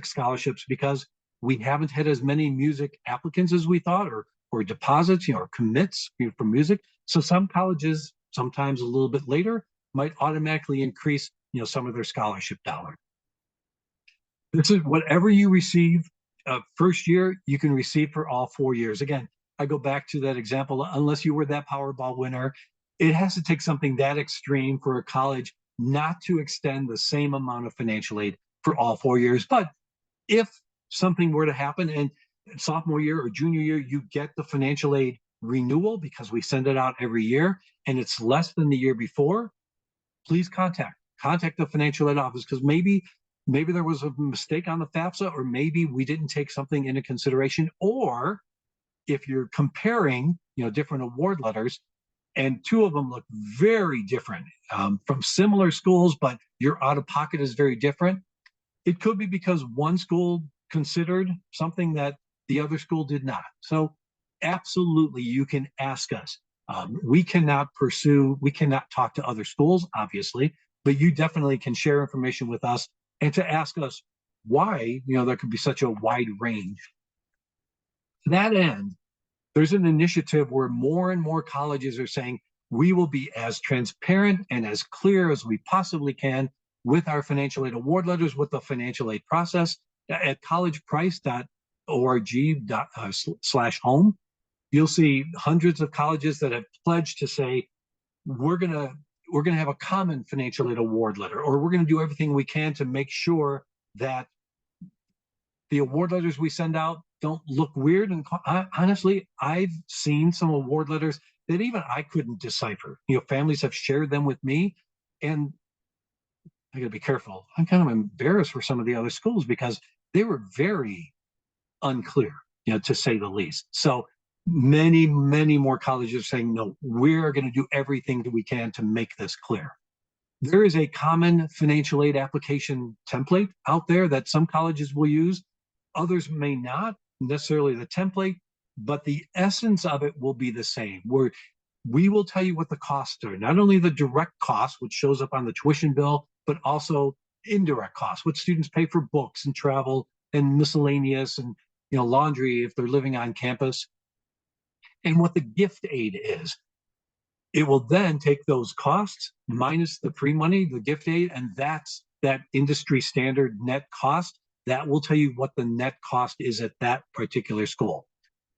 scholarships because we haven't had as many music applicants as we thought, or or deposits, or commits, for music. So some colleges, sometimes a little bit later, might automatically increase, some of their scholarship dollars. This is whatever you receive first year, you can receive for all 4 years. Again, I go back to that example, unless you were that Powerball winner, it has to take something that extreme for a college not to extend the same amount of financial aid for all 4 years. But if something were to happen and sophomore year or junior year, you get the financial aid renewal, because we send it out every year, and it's less than the year before, please contact the financial aid office, because maybe there was a mistake on the FAFSA, or maybe we didn't take something into consideration. Or if you're comparing, different award letters, and two of them look very different from similar schools, but your out-of-pocket is very different, it could be because one school considered something that the other school did not. So absolutely, you can ask us. We cannot talk to other schools, obviously, but you definitely can share information with us and to ask us why, there could be such a wide range. To that end, there's an initiative where more and more colleges are saying, we will be as transparent and as clear as we possibly can with our financial aid award letters, with the financial aid process. At collegeprice.org/home, you'll see hundreds of colleges that have pledged to say, we're gonna have a common financial aid award letter, or we're gonna do everything we can to make sure that the award letters we send out don't look weird. And honestly, I've seen some award letters that even I couldn't decipher. Families have shared them with me, and I gotta be careful. I'm kind of embarrassed for some of the other schools because they were very unclear, to say the least. So many more colleges are saying, no, we're going to do everything that we can to make this clear. There is a common financial aid application template out there that some colleges will use. Others may not necessarily the template, but the essence of it will be the same, where we will tell you what the costs are, not only the direct cost, which shows up on the tuition bill, but also indirect costs, what students pay for books and travel and miscellaneous and laundry if they're living on campus, and what the gift aid is. It will then take those costs minus the free money, the gift aid, and that's that industry standard net cost. That will tell you what the net cost is at that particular school.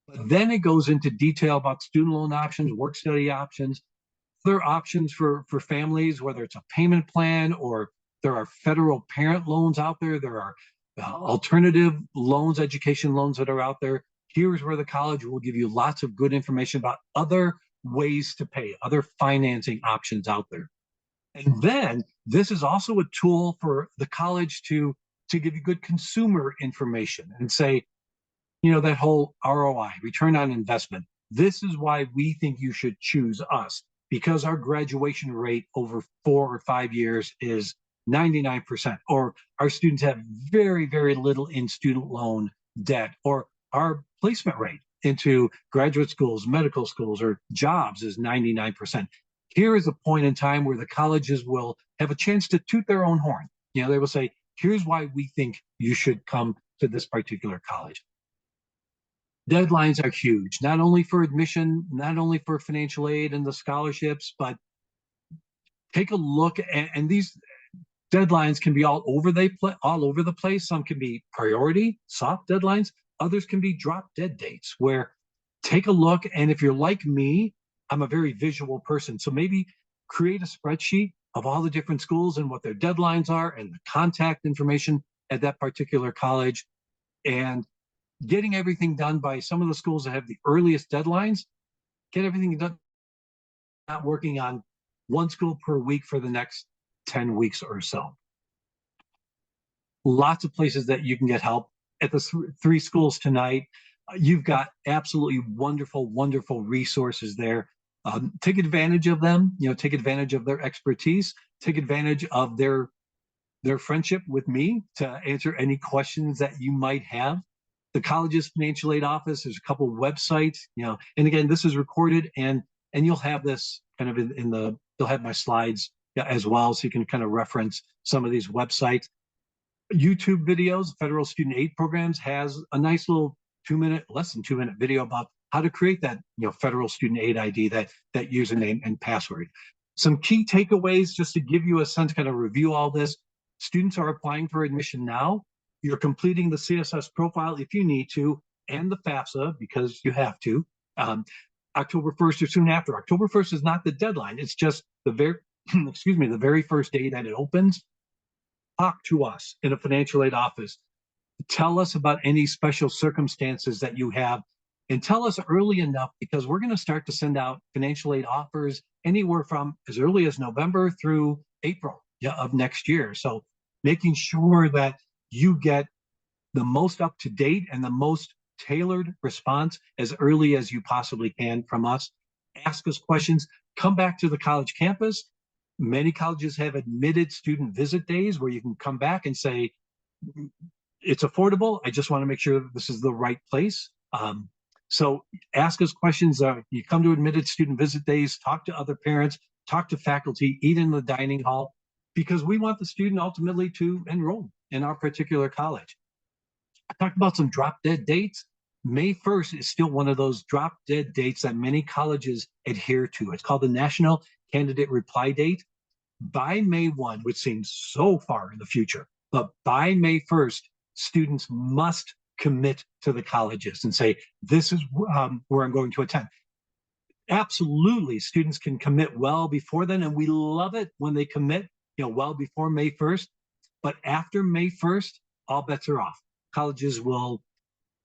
But then it goes into detail about student loan options, work study options, other options for families, whether it's a payment plan or there are federal parent loans out there. There are alternative loans, education loans that are out there. Here's where the college will give you lots of good information about other ways to pay, other financing options out there. And then this is also a tool for the college to give you good consumer information and say, that whole ROI, return on investment. This is why we think you should choose us, because our graduation rate over 4 or 5 years is 99%, or our students have very, very little in student loan debt, or our placement rate into graduate schools, medical schools, or jobs is 99%. Here is a point in time where the colleges will have a chance to toot their own horn. They will say, here's why we think you should come to this particular college. Deadlines are huge, not only for admission, not only for financial aid and the scholarships, but take a look and these deadlines can be all over the place. Some can be priority, soft deadlines. Others can be drop dead dates, where take a look. And if you're like me, I'm a very visual person. So maybe create a spreadsheet of all the different schools and what their deadlines are and the contact information at that particular college, and getting everything done by some of the schools that have the earliest deadlines. Get everything done, not working on one school per week for the next 10 weeks or so. Lots of places that you can get help. At the 3 schools tonight, you've got absolutely wonderful resources there. Take advantage of them, take advantage of their expertise, take advantage of their friendship with me to answer any questions that you might have. The college's financial aid office, there's a couple websites, and again, this is recorded and you'll have this kind of they'll have my slides as well, so you can kind of reference some of these websites. YouTube videos, Federal Student Aid Programs has a nice little less than 2 minute video about how to create that, federal student aid ID, that username and password. Some key takeaways, just to give you a sense, kind of review all this. Students are applying for admission now. You're completing the CSS profile if you need to, and the FAFSA because you have to. October 1st or soon after. October 1st is not the deadline. It's just the very, the very first day that it opens. Talk to us in a financial aid office. Tell us about any special circumstances that you have, and tell us early enough, because we're going to start to send out financial aid offers anywhere from as early as November through April of next year. So making sure that you get the most up to date and the most tailored response as early as you possibly can from us. Ask us questions. Come back to the college campus. Many colleges have admitted student visit days where you can come back and say, it's affordable. I just want to make sure that this is the right place. So ask us questions. You come to admitted student visit days, talk to other parents, talk to faculty, eat in the dining hall, because we want the student ultimately to enroll in our particular college. I talked about some drop dead dates. May 1st is still one of those drop dead dates that many colleges adhere to. It's called the National Candidate Reply Date. By May 1, which seems so far in the future, but by May 1st, students must commit to the colleges and say, this is where I'm going to attend. Absolutely, students can commit well before then, and we love it when they commit, well before May 1st. But after May 1st, all bets are off. Colleges will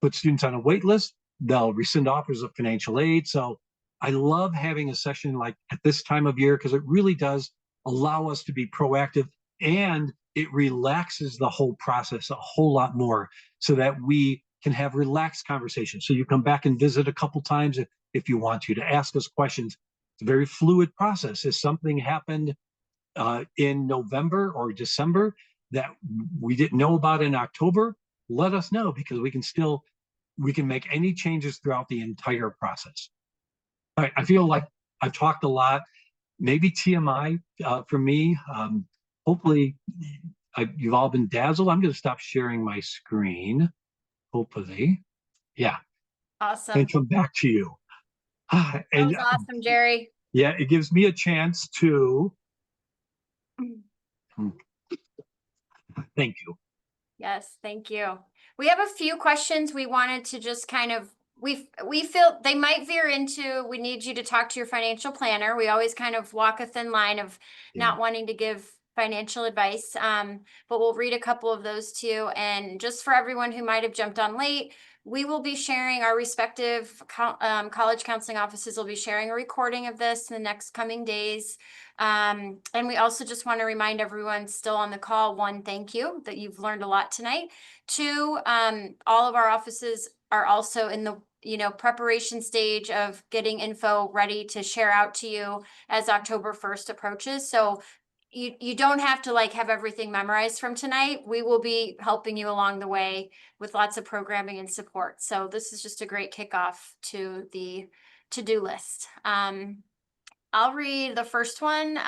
put students on a wait list. They'll rescind offers of financial aid. So I love having a session like at this time of year, because it really does allow us to be proactive, and it relaxes the whole process a whole lot more so that we can have relaxed conversations. So you come back and visit a couple times if you want to ask us questions. It's a very fluid process. If something happened in November or December that we didn't know about in October, let us know, because we can make any changes throughout the entire process. All right, I feel like I've talked a lot. Maybe TMI for me. Hopefully you've all been dazzled. I'm going to stop sharing my screen. Hopefully. Yeah. Awesome. And come back to you. That was awesome, Jerry. Yeah, it gives me a chance to. Thank you. Yes, thank you. We have a few questions we wanted to just kind of, we feel they might veer into, we need you to talk to your financial planner. We always kind of walk a thin line of not wanting to give financial advice, but we'll read a couple of those too. And just for everyone who might have jumped on late, we will be sharing, our respective college counseling offices will be sharing a recording of this in the next coming days. And we also just want to remind everyone still on the call, one, thank you that you've learned a lot tonight. Two, all of our offices are also in the preparation stage of getting info ready to share out to you as October 1st approaches. So you don't have to have everything memorized from tonight. We will be helping you along the way with lots of programming and support. So this is just a great kickoff to the to-do list. I'll read the first one.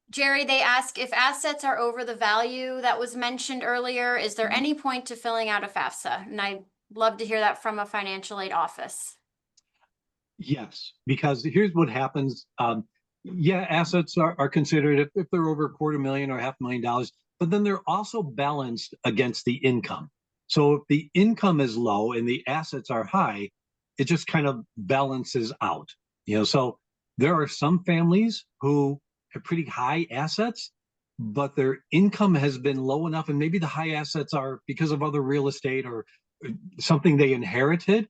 Jerry, they ask if assets are over the value that was mentioned earlier, is there any point to filling out a FAFSA? And I'd love to hear that from a financial aid office. Yes, because here's what happens. Yeah, assets are considered if they're over $250,000 or $500,000, but then they're also balanced against the income. So if the income is low and the assets are high, it just kind of balances out. So there are some families who have pretty high assets, but their income has been low enough, and maybe the high assets are because of other real estate or something they inherited,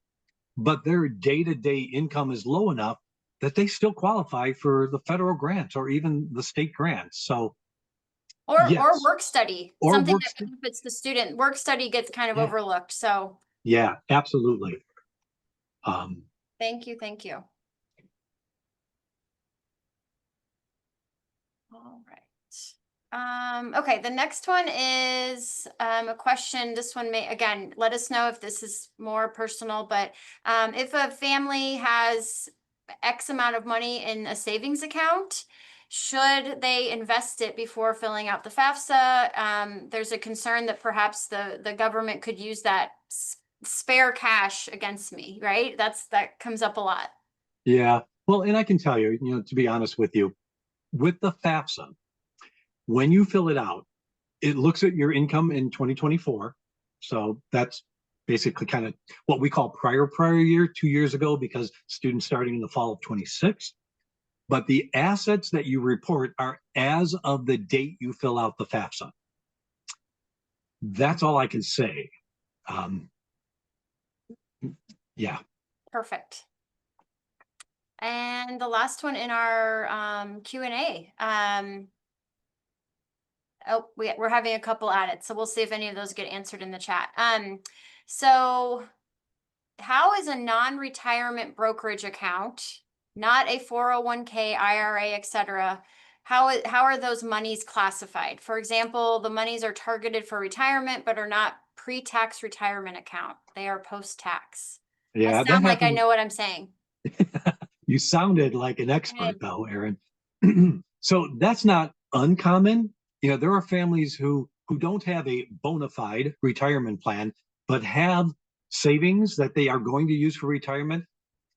but their day-to-day income is low enough that they still qualify for the federal grants or even the state grants. So, or yes. work study, or something work that benefits the student. Work study gets kind of Yeah. overlooked. So Yeah, absolutely. thank you. Thank you. All right. Okay, the next one is a question. This one may, again, let us know if this is more personal, but if a family has X amount of money in a savings account, should they invest it before filling out the FAFSA? There's a concern that perhaps the government could use that spare cash against me, right? That comes up a lot. Yeah. Well, and I can tell you, to be honest with you, with the FAFSA, when you fill it out, it looks at your income in 2024. So that's basically kind of what we call prior year, 2 years ago, because students starting in the fall of 26. But the assets that you report are as of the date you fill out the FAFSA. That's all I can say. Yeah. Perfect. And the last one in our Q&A. Oh, we're having a couple added, so we'll see if any of those get answered in the chat. So how is a non-retirement brokerage account, not a 401k, IRA, etc., how are those monies classified? For example, the monies are targeted for retirement, but are not pre-tax retirement account. They are post-tax. Yeah, I that sound like I happens. know what I'm saying. You sounded like an expert Good. though, Erin. So that's not uncommon. There are families who don't have a bona fide retirement plan, but have savings that they are going to use for retirement.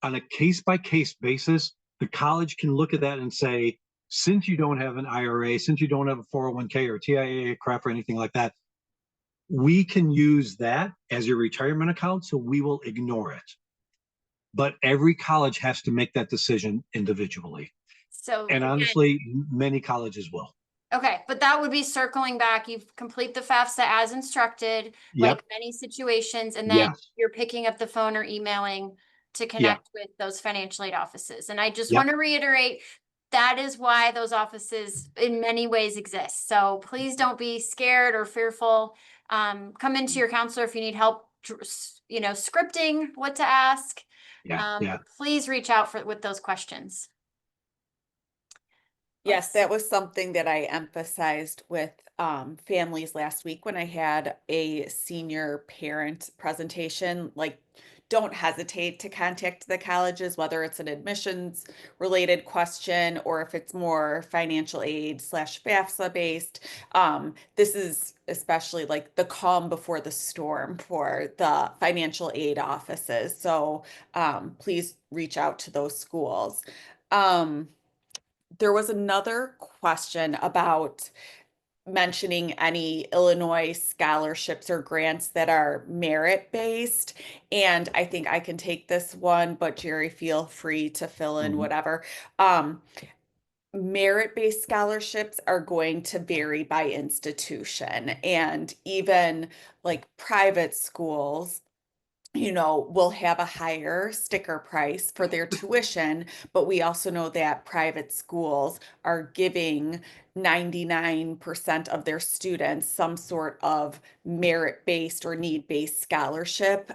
On a case by case basis, the college can look at that and say, since you don't have an IRA, since you don't have a 401k or TIAA, CREF or anything like that, we can use that as your retirement account, so we will ignore it. But every college has to make that decision individually. So And again, honestly, many colleges will. okay, but that would be circling back. You complete the FAFSA as instructed, Yep. like many situations, and then Yes. you're picking up the phone or emailing to connect with those financial aid offices. And I just Yep. want to reiterate, that is why those offices in many ways exist. So please don't be scared or fearful. Come into your counselor if you need help, scripting what to ask. Yeah. Please reach out with those questions. Yes, that was something that I emphasized with families last week when I had a senior parent presentation. Like, don't hesitate to contact the colleges, whether it's an admissions related question or if it's more financial aid / FAFSA based. This is especially like the calm before the storm for the financial aid offices. So please reach out to those schools. There was another question about mentioning any Illinois scholarships or grants that are merit-based. And I think I can take this one, but Jerry, feel free to fill in whatever. Merit-based scholarships are going to vary by institution, and even like private schools will have a higher sticker price for their tuition, but we also know that private schools are giving 99% of their students some sort of merit-based or need-based scholarship.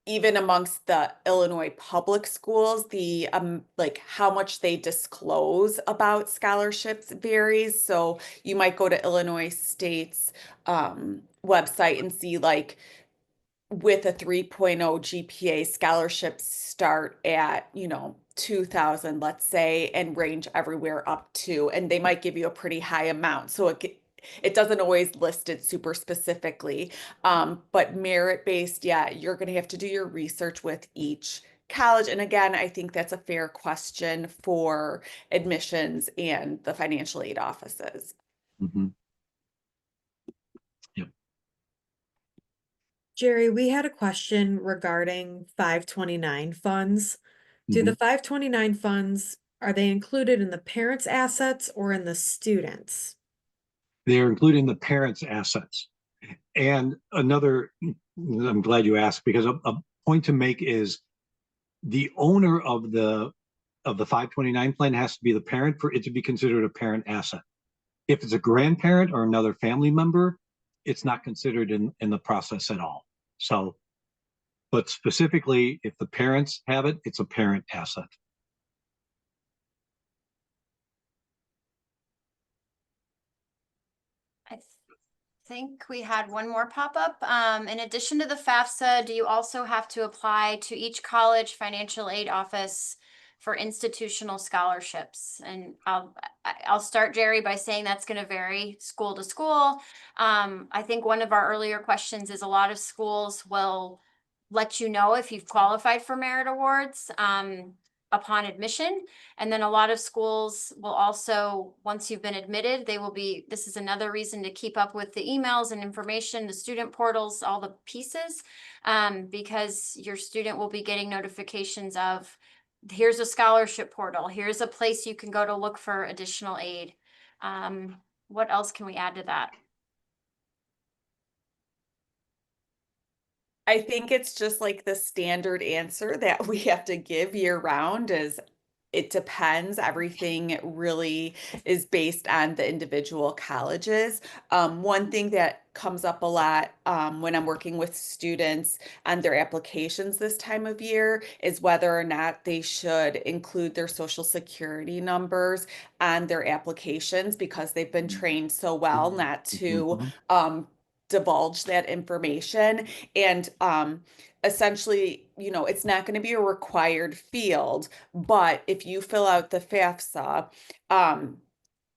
Even amongst the Illinois public schools, the like how much they disclose about scholarships varies. So you might go to Illinois State's website and see like with a 3.0 GPA, scholarships start at, 2,000, let's say, and range everywhere up to, and they might give you a pretty high amount. So it doesn't always list it super specifically. But merit-based, yeah, you're going to have to do your research with each college. And again, I think that's a fair question for admissions and the financial aid offices. Yep. Jerry, we had a question regarding 529 funds. Do the 529 funds, are they included in the parents' assets or in the students? They're including the parents' assets. And I'm glad you asked, because a point to make is the owner of the 529 plan has to be the parent for it to be considered a parent asset. If it's a grandparent or another family member, it's not considered in the process at all. So, but specifically, if the parents have it, it's a parent asset. I think we had one more pop up. In addition to the FAFSA, do you also have to apply to each college financial aid office for institutional scholarships. And I'll start, Jerry, by saying that's going to vary school to school. I think one of our earlier questions is a lot of schools will let you know if you've qualified for merit awards upon admission. And then a lot of schools will also, once you've been admitted, this is another reason to keep up with the emails and information, the student portals, all the pieces, because your student will be getting notifications of, here's a scholarship portal, here's a place you can go to look for additional aid. What else can we add to that? I think it's just like the standard answer that we have to give year round is it depends. Everything really is based on the individual colleges. One thing that comes up a lot when I'm working with students on their applications this time of year is whether or not they should include their social security numbers on their applications because they've been trained so well not to divulge that information. And essentially, it's not going to be a required field, but if you fill out the FAFSA,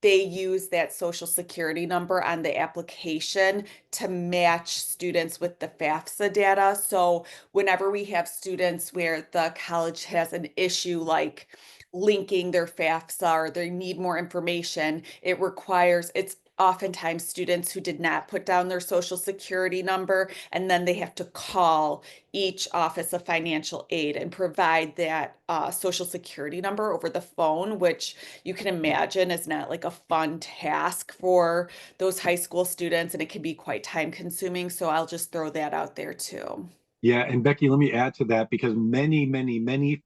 they use that social security number on the application to match students with the FAFSA data. So whenever we have students where the college has an issue like linking their FAFSA or they need more information, it's oftentimes students who did not put down their social security number, and then they have to call each office of financial aid and provide that social security number over the phone, which you can imagine is not like a fun task for those high school students, and it can be quite time consuming. So I'll just throw that out there too. Yeah, and Becky, let me add to that because many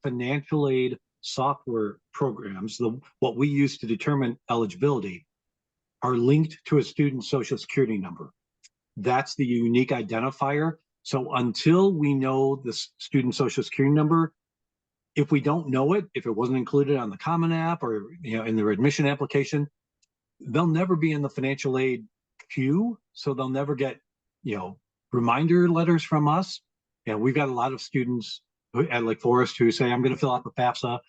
financial aid software programs, what we use to determine eligibility, are linked to a student's social security number. That's the unique identifier. So until we know the student social security number, if we don't know it, if it wasn't included on the Common App or in their admission application, they'll never be in the financial aid queue. So they'll never get reminder letters from us. And we've got a lot of students at Lake Forest who say, I'm going to fill out the FAFSA.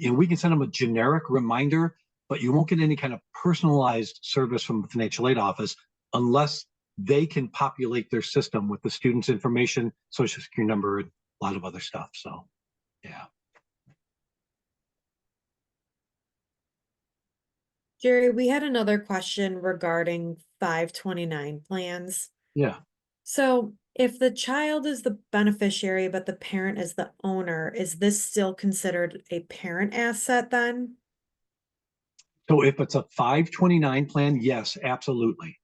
We can send them a generic reminder, but you won't get any kind of personalized service from the financial aid office unless they can populate their system with the student's information, social security number, and a lot of other stuff. So, yeah. Jerry, we had another question regarding 529 plans. Yeah. So if the child is the beneficiary, but the parent is the owner, is this still considered a parent asset then? So if it's a 529 plan, yes, absolutely.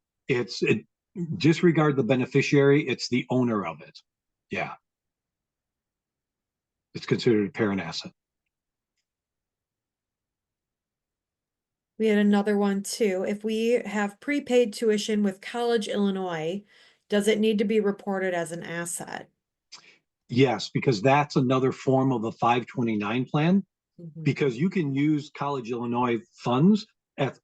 Disregard the beneficiary, it's the owner of it. Yeah. It's considered a parent asset. We had another one too. If we have prepaid tuition with College Illinois, does it need to be reported as an asset? Yes, because that's another form of a 529 plan. Because you can use College Illinois funds at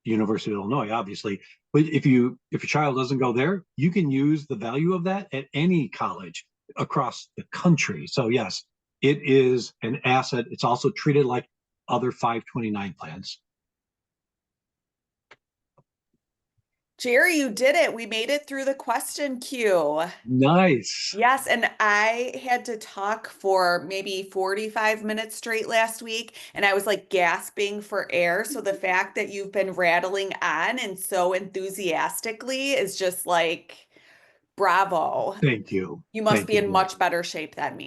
the University of Illinois, obviously. But if your child doesn't go there, you can use the value of that at any college across the country. So yes, it is an asset. It's also treated like other 529 plans. Jerry, you did it. We made it through the question queue. Nice. Yes, and I had to talk for maybe 45 minutes straight last week, and I was like gasping for air. So the fact that you've been rattling on and so enthusiastically is just like, bravo. Thank you. You must Thank be you, in Jerry. much better shape than me.